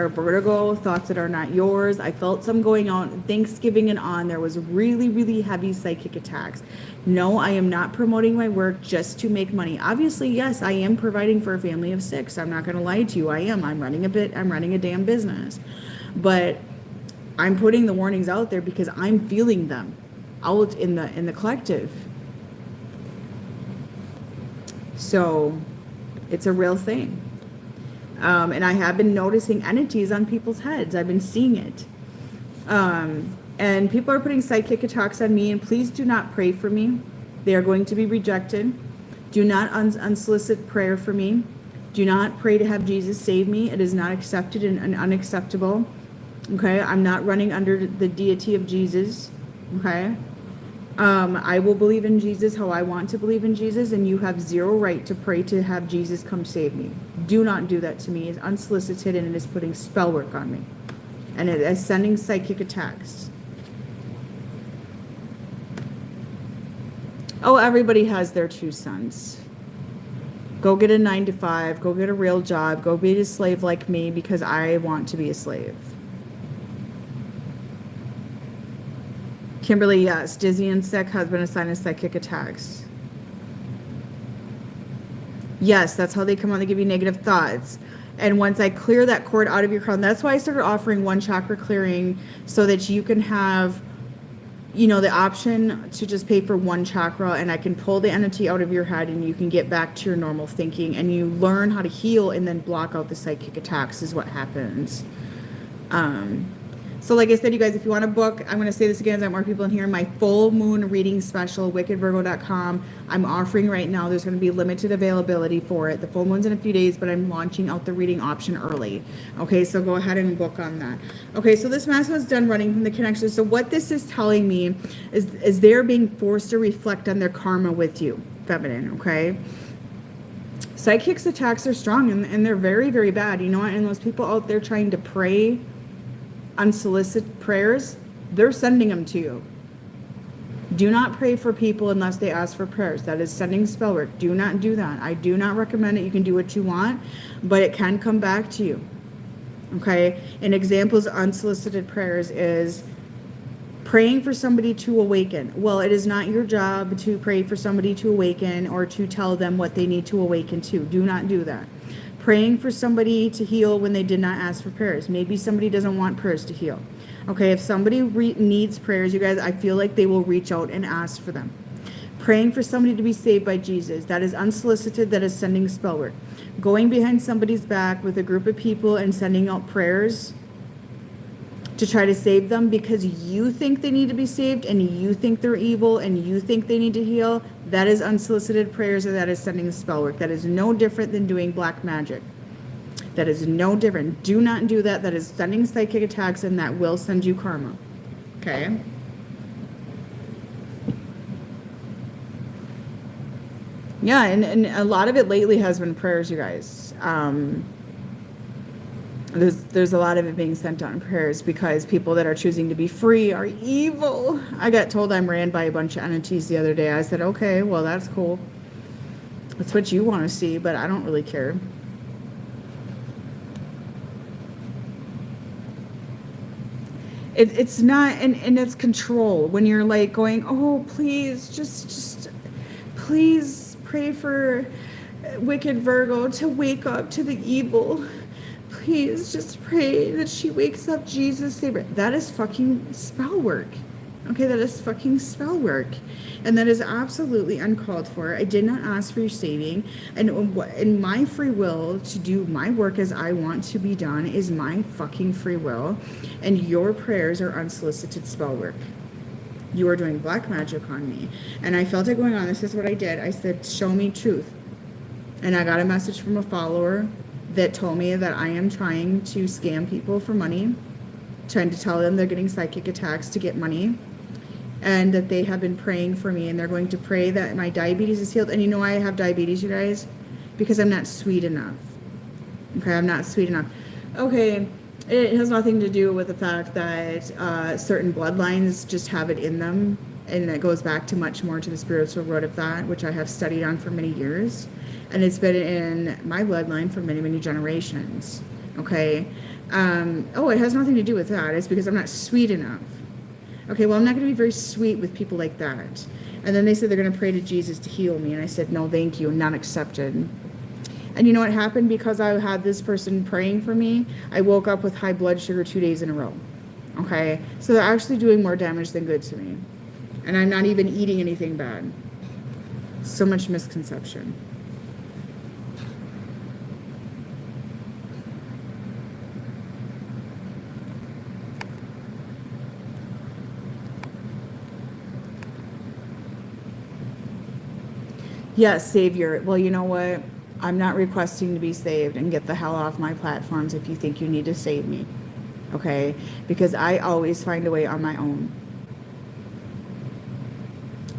vertigo, thoughts that are not yours. I felt some going on Thanksgiving and on. There was really, really heavy psychic attacks. No, I am not promoting my work just to make money. Obviously, yes, I am providing for a family of 6. I'm not going to lie to you. I am. I'm running a damn business. But I'm putting the warnings out there because I'm feeling them out in the collective. So it's a real thing. And I have been noticing entities on people's heads. I've been seeing it. And people are putting psychic attacks on me, and please do not pray for me. They are going to be rejected. Do not unsolicit prayer for me. Do not pray to have Jesus save me. It is not accepted and unacceptable. Okay, I'm not running under the deity of Jesus. Okay, I will believe in Jesus how I want to believe in Jesus, and you have zero right to pray to have Jesus come save me. Do not do that to me. It's unsolicited, and it is putting spell work on me. And it is sending psychic attacks. Oh, everybody has their 2 cents. Go get a 9 to 5. Go get a real job. Go be a slave like me because I want to be a slave. Kimberly, yes. Dizzy and sick, husband a sign of psychic attacks. Yes, that's how they come on. They give you negative thoughts. And once I clear that cord out of your crown, that's why I started offering 1 chakra clearing so that you can have, you know, the option to just pay for 1 chakra, and I can pull the entity out of your head and you can get back to your normal thinking and you learn how to heal and then block out the psychic attacks is what happens. So like I said, you guys, if you want to book, I'm going to say this again as I have more people in here, my full moon reading special, wickedvirgo.com, I'm offering right now. There's going to be limited availability for it. The full moon's in a few days, but I'm launching out the reading option early. Okay, so go ahead and book on that. Okay, so this mask was done running from the connection. So what this is telling me is they're being forced to reflect on their karma with you, feminine, okay? Psychics attacks are strong and they're very, very bad. You know what? And those people out there trying to pray unsolicited prayers, they're sending them to you. Do not pray for people unless they ask for prayers. That is sending spell work. Do not do that. I do not recommend it. You can do what you want, but it can come back to you. Okay? And examples of unsolicited prayers is praying for somebody to awaken. Well, it is not your job to pray for somebody to awaken or to tell them what they need to awaken to. Do not do that. Praying for somebody to heal when they did not ask for prayers. Maybe somebody doesn't want prayers to heal. Okay, if somebody needs prayers, you guys, I feel like they will reach out and ask for them. Praying for somebody to be saved by Jesus. That is unsolicited. That is sending spell work. Going behind somebody's back with a group of people and sending out prayers to try to save them because you think they need to be saved and you think they're evil and you think they need to heal, that is unsolicited prayers, or that is sending spell work. That is no different than doing black magic. That is no different. Do not do that. That is sending psychic attacks, and that will send you karma. Okay? Yeah, and a lot of it lately has been prayers, you guys. There's a lot of it being sent on prayers because people that are choosing to be free are evil. I got told I'm ran by a bunch of entities the other day. I said, okay, well, that's cool. That's what you want to see, but I don't really care. It's not, and it's control. When you're like going, oh, please, just please pray for wicked Virgo to wake up to the evil. Please just pray that she wakes up. Jesus, save her. That is fucking spell work. Okay, that is fucking spell work. And that is absolutely uncalled for. I did not ask for your saving. And my free will to do my work as I want to be done is my fucking free will. And your prayers are unsolicited spell work. You are doing black magic on me. And I felt it going on. This is what I did. I said, show me truth. And I got a message from a follower that told me that I am trying to scam people for money, trying to tell them they're getting psychic attacks to get money, and that they have been praying for me, and they're going to pray that my diabetes is healed. And you know why I have diabetes, you guys? Because I'm not sweet enough. Okay, I'm not sweet enough. Okay, it has nothing to do with the fact that certain bloodlines just have it in them, and it goes back to much more to the spiritual root of that, which I have studied on for many years. And it's been in my bloodline for many, many generations. Okay. It has nothing to do with that. It's because I'm not sweet enough. Okay, well, I'm not going to be very sweet with people like that. And then they said they're going to pray to Jesus to heal me. And I said, no, thank you. Not accepted. And you know what happened? Because I had this person praying for me, I woke up with high blood sugar 2 days in a row. Okay. So they're actually doing more damage than good to me. And I'm not even eating anything bad. So much misconception. Yes, Savior. Well, you know what? I'm not requesting to be saved, and get the hell off my platforms if you think you need to save me. Okay? Because I always find a way on my own.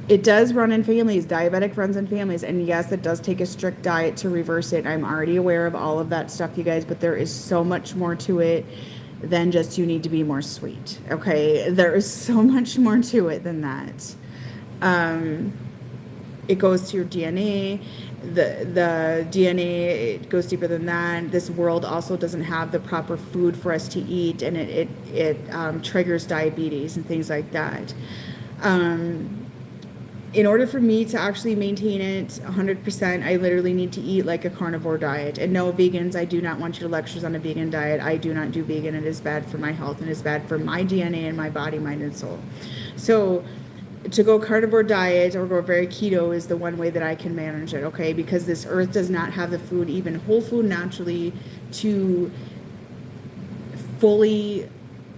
It does run in families. Diabetic runs in families. And yes, it does take a strict diet to reverse it. I'm already aware of all of that stuff, you guys, but there is so much more to it than just you need to be more sweet. Okay. There is so much more to it than that. It goes to your DNA. The DNA, it goes deeper than that. This world also doesn't have the proper food for us to eat, and it triggers diabetes and things like that. In order for me to actually maintain it 100%, I literally need to eat like a carnivore diet. And no, vegans, I do not want your lectures on a vegan diet. I do not do vegan. It is bad for my health and it's bad for my DNA and my body, mind, and soul. So to go carnivore diet or go very keto is the one way that I can manage it, okay? Because this earth does not have the food, even whole food naturally, to fully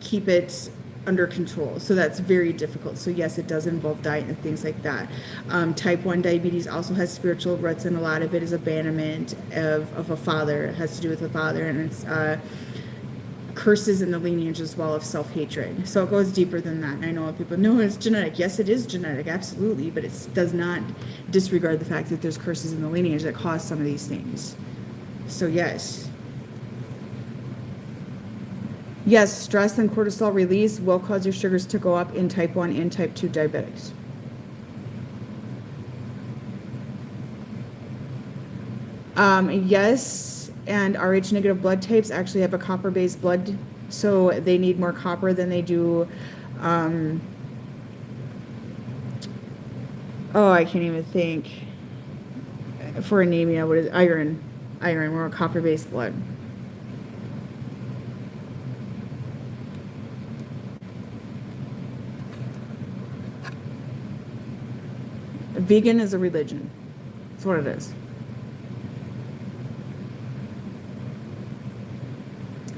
keep it under control. So that's very difficult. So yes, it does involve diet and things like that. Type 1 diabetes also has spiritual roots, and a lot of it is abandonment of a father. It has to do with a father, and it's curses in the lineage as well of self-hatred. So it goes deeper than that. And I know people know it's genetic. Yes, it is genetic, absolutely, but it does not disregard the fact that there's curses in the lineage that cause some of these things. So yes. Yes, stress and cortisol release will cause your sugars to go up in type 1 and type 2 diabetics. Yes, and Rh negative blood types actually have a copper-based blood, so they need more copper than they do. I can't even think. For anemia, what is iron? Iron, more copper-based blood. Vegan is a religion. That's what it is.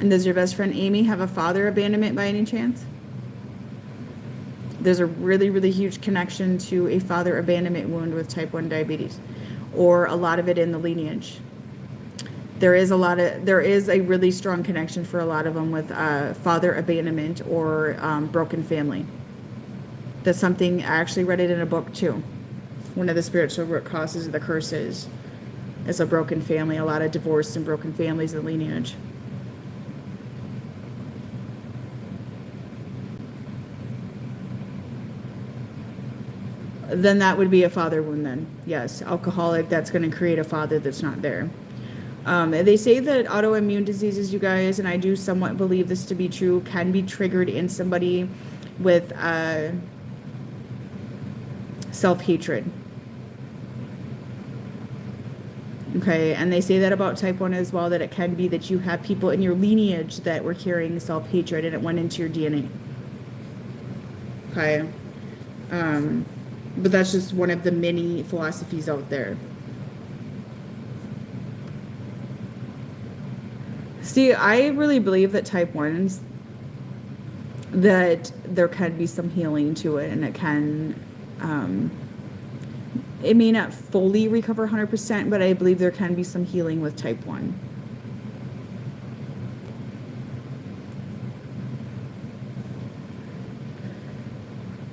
And does your best friend Amy have a father abandonment by any chance? There's a really, really huge connection to a father abandonment wound with type 1 diabetes, or a lot of it in the lineage. There is a really strong connection for a lot of them with father abandonment or broken family. That's something, I actually read it in a book too. One of the spiritual root causes of the curses is a broken family, a lot of divorced and broken families in lineage. Then that would be a father wound then. Yes, alcoholic, that's going to create a father that's not there. They say that autoimmune diseases, you guys, and I do somewhat believe this to be true, can be triggered in somebody with self-hatred. Okay, and they say that about type 1 as well, that it can be that you have people in your lineage that were carrying self-hatred and it went into your DNA. Okay. But that's just one of the many philosophies out there. See, I really believe that type 1s, that there can be some healing to it, and it can, it may not fully recover 100%, but I believe there can be some healing with type 1.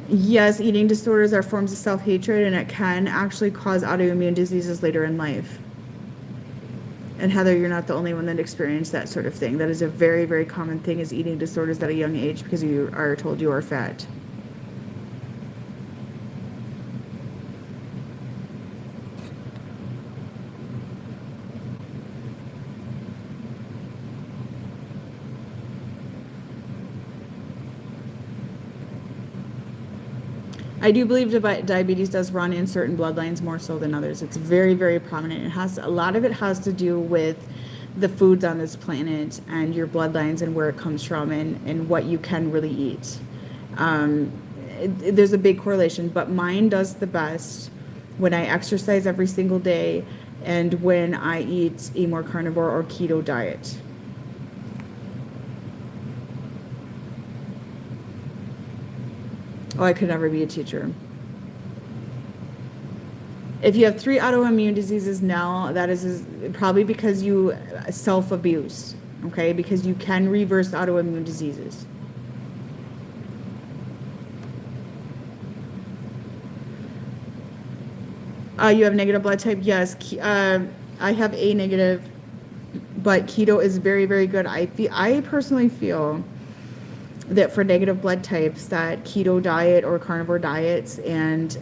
Yes, eating disorders are forms of self-hatred, and it can actually cause autoimmune diseases later in life. And Heather, you're not the only one that experienced that sort of thing. That is a very, very common thing, is eating disorders at a young age because you are told you are fat. I do believe diabetes does run in certain bloodlines more so than others. It's very, very prominent. A lot of it has to do with the foods on this planet and your bloodlines and where it comes from and what you can really eat. There's a big correlation, but mine does the best when I exercise every single day and when I eat a more carnivore or keto diet. Oh, I could never be a teacher. If you have 3 autoimmune diseases now, that is probably because you self-abuse, okay? Because you can reverse autoimmune diseases. You have negative blood type? Yes. I have A negative, but keto is very, very good. I personally feel that for negative blood types, that keto diet or carnivore diets and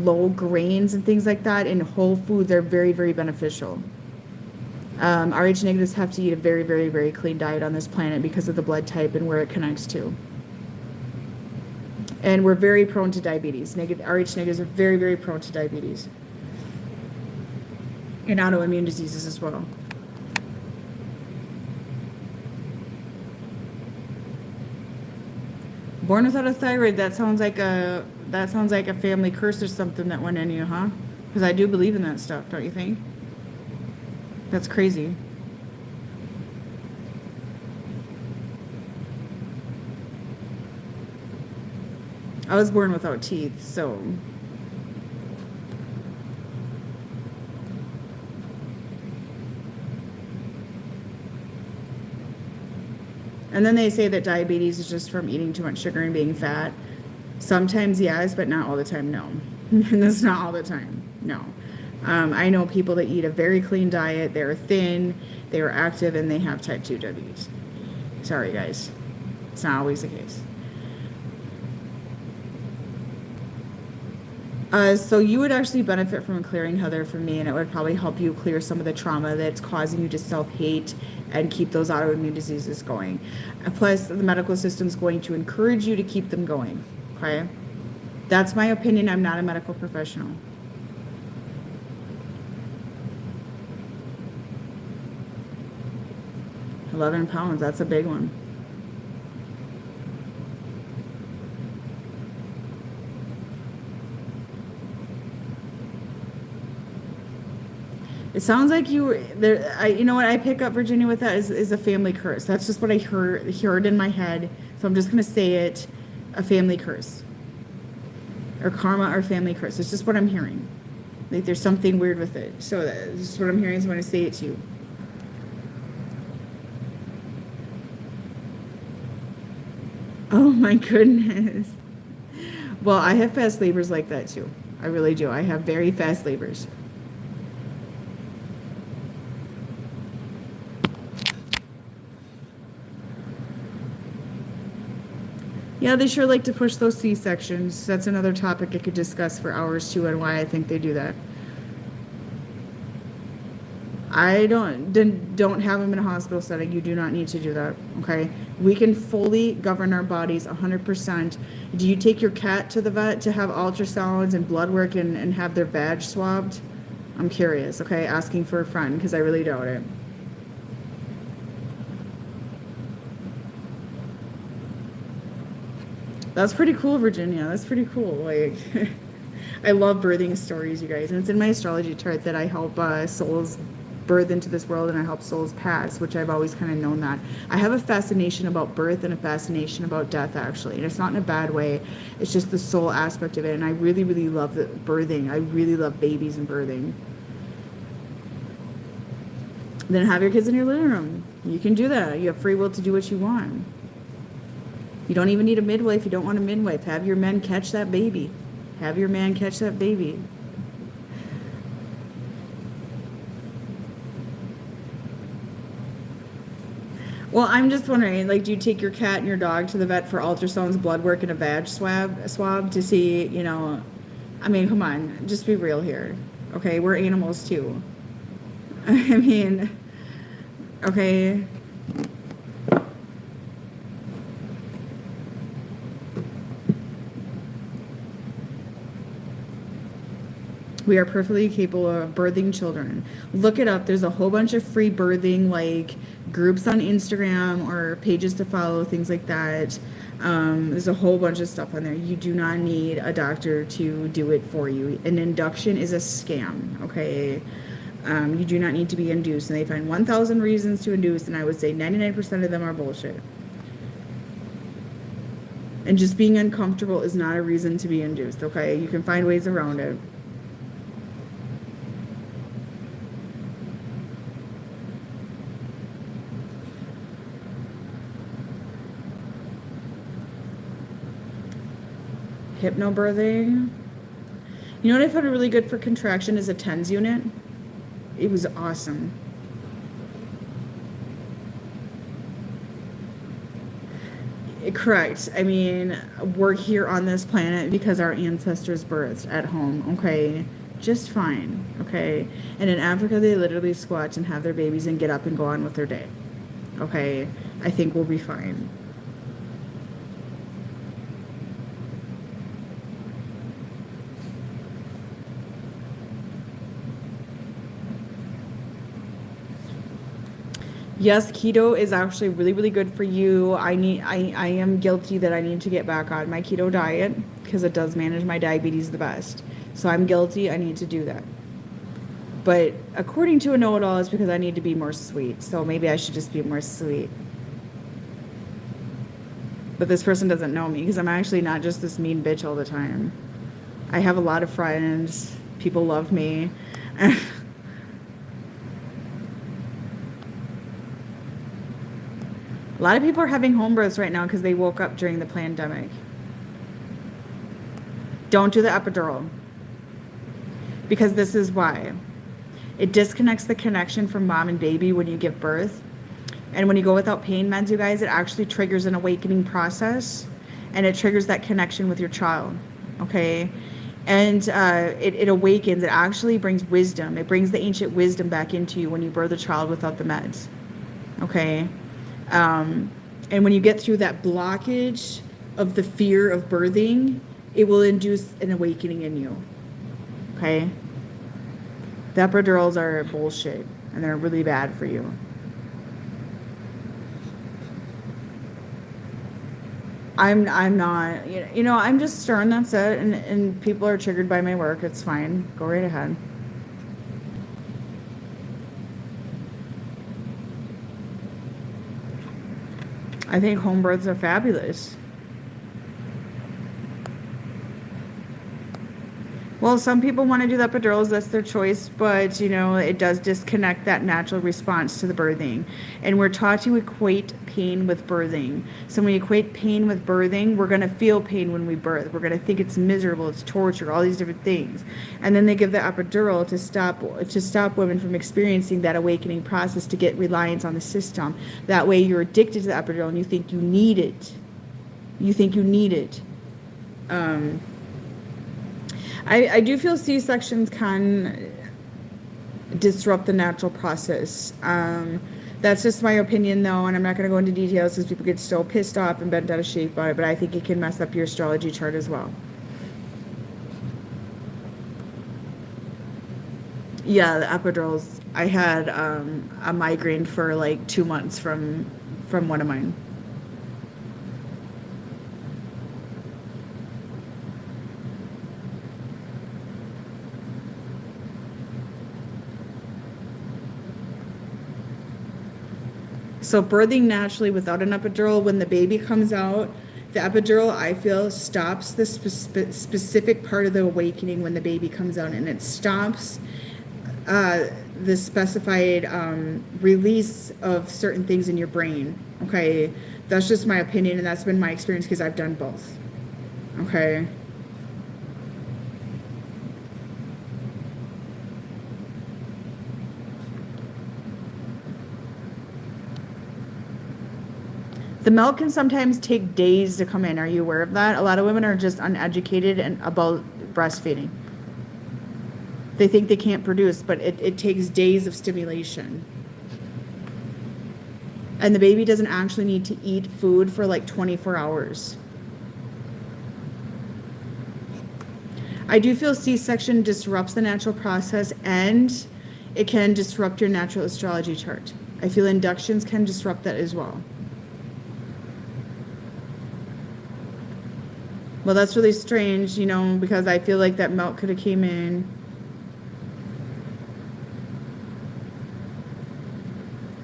low grains and things like that and whole foods are very, very beneficial. Rh negatives have to eat a very, very, very clean diet on this planet because of the blood type and where it connects to. And we're very prone to diabetes. Rh negatives are very, very prone to diabetes and autoimmune diseases as well. Born without a thyroid, that sounds like a family curse or something that went in you, huh? Because I do believe in that stuff, don't you think? That's crazy. I was born without teeth, so. And then they say that diabetes is just from eating too much sugar and being fat. Sometimes yes, but not all the time, no. And that's not all the time, no. I know people that eat a very clean diet, they're thin, they're active, and they have type 2 diabetes. Sorry, guys. It's not always the case. So you would actually benefit from clearing, Heather, from me, and it would probably help you clear some of the trauma that's causing you to self-hate and keep those autoimmune diseases going. Plus, the medical system is going to encourage you to keep them going, okay? That's my opinion. I'm not a medical professional. £11, that's a big one. It sounds like you there. You know what I pick up, Virginia, with that is a family curse. That's just what I heard in my head. So I'm just gonna say it, a family curse, or karma, or family curse. It's just what I'm hearing. Like there's something weird with it. So that's just what I'm hearing. So I'm gonna say it to you. Oh my goodness. Well, I have fast labors like that too. I really do. I have very fast labors. Yeah, they sure like to push those C-sections. That's another topic I could discuss for hours too, and why I think they do that. I don't have them in a hospital setting. You do not need to do that, okay? We can fully govern our bodies 100%. Do you take your cat to the vet to have ultrasounds and blood work and have their vag swabbed? I'm curious, okay? Asking for a friend, because I really doubt it. That's pretty cool, Virginia. That's pretty cool. Like, I love birthing stories, you guys. And it's in my astrology chart that I help souls birth into this world and I help souls pass, which I've always kind of known that. I have a fascination about birth and a fascination about death, actually. And it's not in a bad way. It's just the soul aspect of it. And I really, really love birthing. I really love babies and birthing. Then have your kids in your living room. You can do that. You have free will to do what you want. You don't even need a midwife. You don't want a midwife. Have your men catch that baby. Have your man catch that baby. Well, I'm just wondering, like, do you take your cat and your dog to the vet for ultrasounds, blood work, and a vag swab to see, you know, I mean, come on, just be real here. Okay, we're animals too. I mean, okay. We are perfectly capable of birthing children. Look it up. There's a whole bunch of free birthing, like, groups on Instagram or pages to follow, things like that. There's a whole bunch of stuff on there. You do not need a doctor to do it for you. An induction is a scam, okay? You do not need to be induced. And they find 1,000 reasons to induce, and I would say 99% of them are bullshit. And just being uncomfortable is not a reason to be induced, okay? You can find ways around it. Hypnobirthing. You know what I found really good for contraction is a TENS unit. It was awesome. Correct. I mean, we're here on this planet because our ancestors birthed at home, okay? Just fine, okay? And in Africa, they literally squat and have their babies and get up and go on with their day, okay? I think we'll be fine. Yes, keto is actually really, really good for you. I am guilty that I need to get back on my keto diet because it does manage my diabetes the best. So I'm guilty. I need to do that. But according to a know-it-all, it's because I need to be more sweet. So maybe I should just be more sweet. But this person doesn't know me because I'm actually not just this mean bitch all the time. I have a lot of friends. People love me. A lot of people are having home births right now because they woke up during the pandemic. Don't do the epidural. Because this is why. It disconnects the connection from mom and baby when you give birth. And when you go without pain meds, you guys, it actually triggers an awakening process. And it triggers that connection with your child. Okay? And it awakens. It actually brings wisdom. It brings the ancient wisdom back into you when you birth a child without the meds. Okay? And when you get through that blockage of the fear of birthing, it will induce an awakening in you. Okay? The epidurals are bullshit, and they're really bad for you. I'm not, you know, I'm just stern, that's it, and people are triggered by my work. It's fine. Go right ahead. I think home births are fabulous. Well, some people want to do the epidurals, that's their choice, but you know, it does disconnect that natural response to the birthing. And we're taught to equate pain with birthing. So when we equate pain with birthing, we're going to feel pain when we birth. We're going to think it's miserable, it's torture, all these different things. And then they give the epidural to stop women from experiencing that awakening process, to get reliance on the system. That way you're addicted to the epidural and you think you need it. You think you need it. I do feel C-sections can disrupt the natural process. That's just my opinion, though, and I'm not going to go into details because people get so pissed off and bent out of shape by it, but I think it can mess up your astrology chart as well. Yeah, the epidurals. I had a migraine for like 2 months from one of mine. So birthing naturally without an epidural, when the baby comes out, the epidural, I feel, stops the specific part of the awakening when the baby comes out, and it stops the specified release of certain things in your brain. Okay, that's just my opinion, and that's been my experience because I've done both. Okay. The milk can sometimes take days to come in. Are you aware of that? A lot of women are just uneducated about breastfeeding. They think they can't produce, but it takes days of stimulation. And the baby doesn't actually need to eat food for like 24 hours. I do feel C-section disrupts the natural process, and it can disrupt your natural astrology chart. I feel inductions can disrupt that as well. Well, that's really strange, you know, because I feel like that milk could have came in.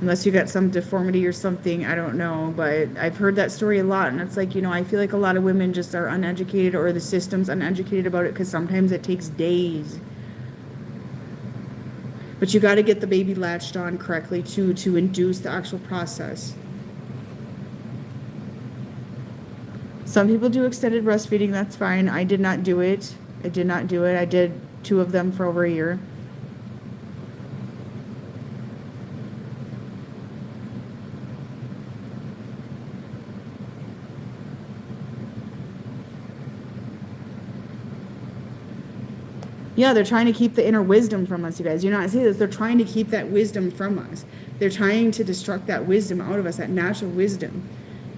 Unless you got some deformity or something, I don't know. But I've heard that story a lot, and it's like, you know, I feel like a lot of women just are uneducated, or the system's uneducated about it, because sometimes it takes days. But you got to get the baby latched on correctly to induce the actual process. Some people do extended breastfeeding, that's fine. I did not do it. I did not do it. I did 2 of them for over a year. Yeah, they're trying to keep the inner wisdom from us, you guys. You know, I say this, they're trying to keep that wisdom from us. They're trying to destruct that wisdom out of us, that natural wisdom.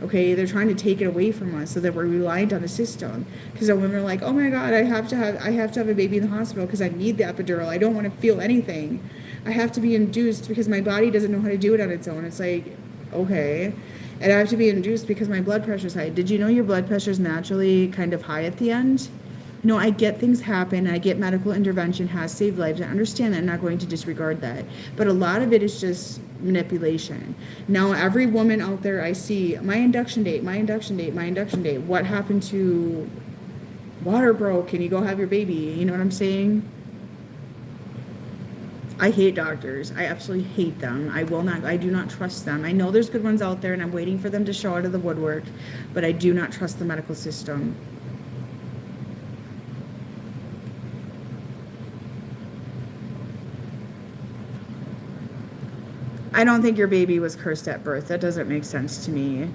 Okay, they're trying to take it away from us so that we're reliant on a system. Because women are like, oh my God, I have to have a baby in the hospital because I need the epidural. I don't want to feel anything. I have to be induced because my body doesn't know how to do it on its own. It's like, okay. And I have to be induced because my blood pressure's high. Did you know your blood pressure's naturally kind of high at the end? No, I get things happen. I get medical intervention has saved lives. I understand that. I'm not going to disregard that. But a lot of it is just manipulation. Now, every woman out there I see, my induction date. What happened to water broke? Can you go have your baby? You know what I'm saying? I hate doctors. I absolutely hate them. I do not trust them. I know there's good ones out there and I'm waiting for them to show out of the woodwork, but I do not trust the medical system. I don't think your baby was cursed at birth. That doesn't make sense to me.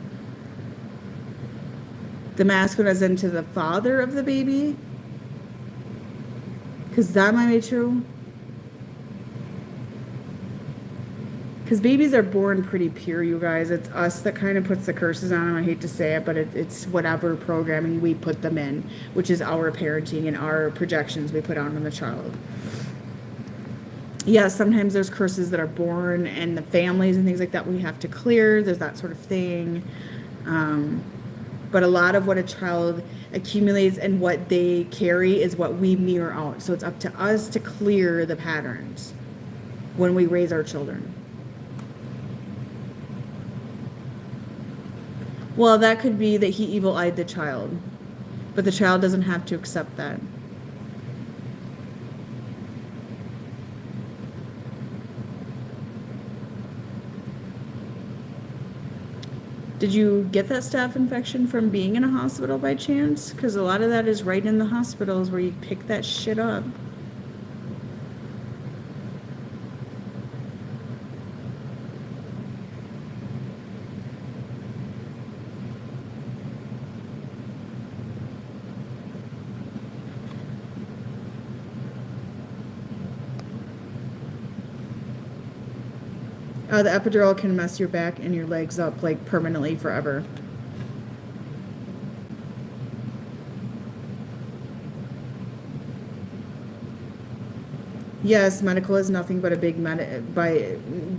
The masculine is into the father of the baby? Because that might be true. Because babies are born pretty pure, you guys. It's us that kind of puts the curses on them. I hate to say it, but it's whatever programming we put them in, which is our parenting and our projections we put on the child. Yeah, sometimes there's curses that are born and the families and things like that we have to clear. There's that sort of thing. But a lot of what a child accumulates and what they carry is what we mirror out. So it's up to us to clear the patterns when we raise our children. Well, that could be that he evil-eyed the child, but the child doesn't have to accept that. Did you get that staph infection from being in a hospital by chance? Because a lot of that is right in the hospitals where you pick that shit up. The epidural can mess your back and your legs up like permanently forever. Yes, medical is nothing but a big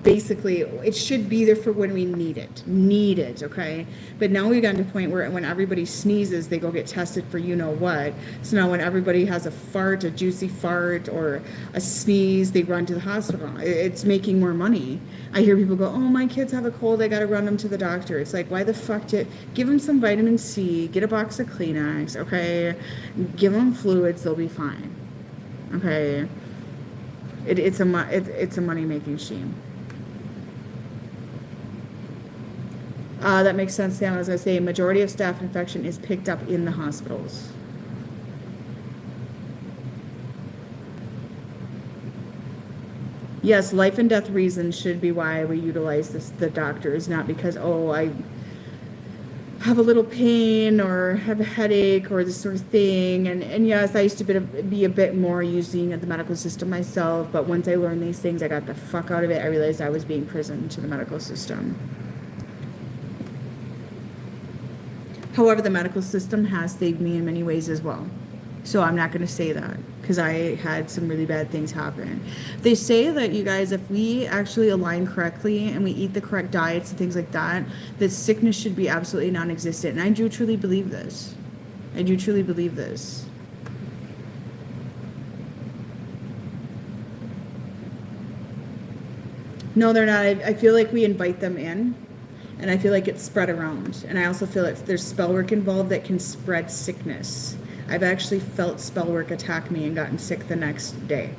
basically it should be there for when we need it, okay? But now we've gotten to a point where when everybody sneezes, they go get tested for you know what. So now when everybody has a fart, a juicy fart or a sneeze, they run to the hospital. It's making more money. I hear people go, oh, my kids have a cold, I gotta run them to the doctor. It's like, why the fuck give them some vitamin C, get a box of Kleenex, okay? Give them fluids, they'll be fine, okay? It's a money-making scheme. That makes sense, Sam. As I say, majority of staph infection is picked up in the hospitals. Yes, life and death reasons should be why we utilize the doctors, not because, oh, I have a little pain or have a headache or this sort of thing. And yes, I used to be a bit more using the medical system myself, but once I learned these things, I got the fuck out of it. I realized I was being prisoned to the medical system. However, the medical system has saved me in many ways as well. So I'm not going to say that because I had some really bad things happen. They say that, you guys, if we actually align correctly and we eat the correct diets and things like that, that sickness should be absolutely non-existent. And I do truly believe this. I do truly believe this. No, they're not. I feel like we invite them in. And I feel like it's spread around. And I also feel like there's spell work involved that can spread sickness. I've actually felt spell work attack me and gotten sick the next day.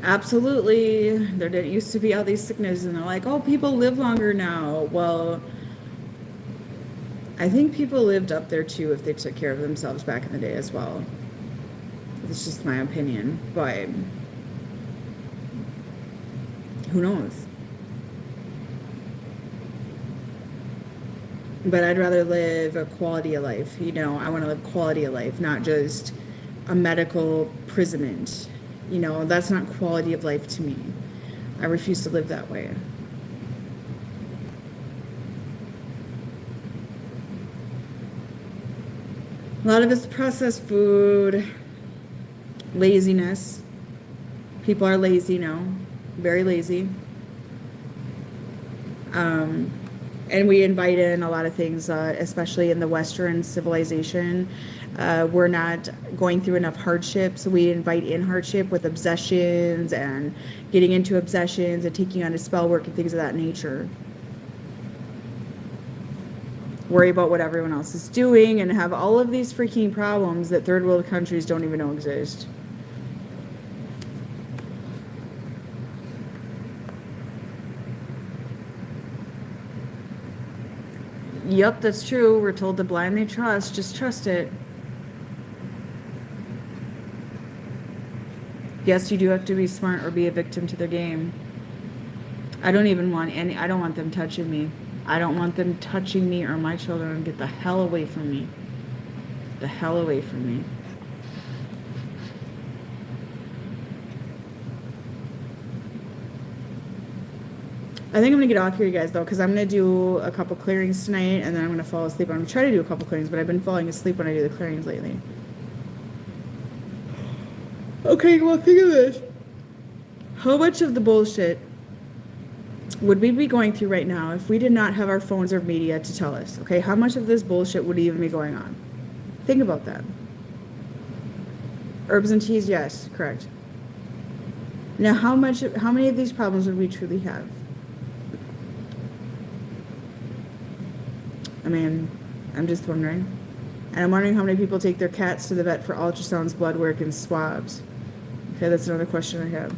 Absolutely. There did used to be all these sicknesses, and they're like, oh, people live longer now. Well, I think people lived up there too if they took care of themselves back in the day as well. It's just my opinion, but who knows? But I'd rather live a quality of life. You know, I want to live quality of life, not just a medical imprisonment. You know, that's not quality of life to me. I refuse to live that way. A lot of it's processed food, laziness. People are lazy now, very lazy. And we invite in a lot of things, especially in the Western civilization. We're not going through enough hardship, so we invite in hardship with obsessions and getting into obsessions and taking on a spell work and things of that nature. Worry about what everyone else is doing and have all of these freaking problems that third world countries don't even know exist. Yep, that's true. We're told to blindly trust. Just trust it. Yes, you do have to be smart or be a victim to their game. I don't want them touching me. I don't want them touching me or my children. Get the hell away from me. The hell away from me. I think I'm gonna get off here, you guys, though, because I'm gonna do a couple clearings tonight, and then I'm gonna fall asleep. I'm gonna try to do a couple clearings, but I've been falling asleep when I do the clearings lately. Okay, well, think of this. How much of the bullshit would we be going through right now if we did not have our phones or media to tell us? Okay, how much of this bullshit would even be going on? Think about that. Herbs and teas, yes, correct. Now, how many of these problems would we truly have? I mean, I'm just wondering. And I'm wondering how many people take their cats to the vet for ultrasounds, blood work, and swabs. Okay, that's another question I have.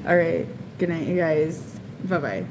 All right. Good night, you guys. Bye-bye.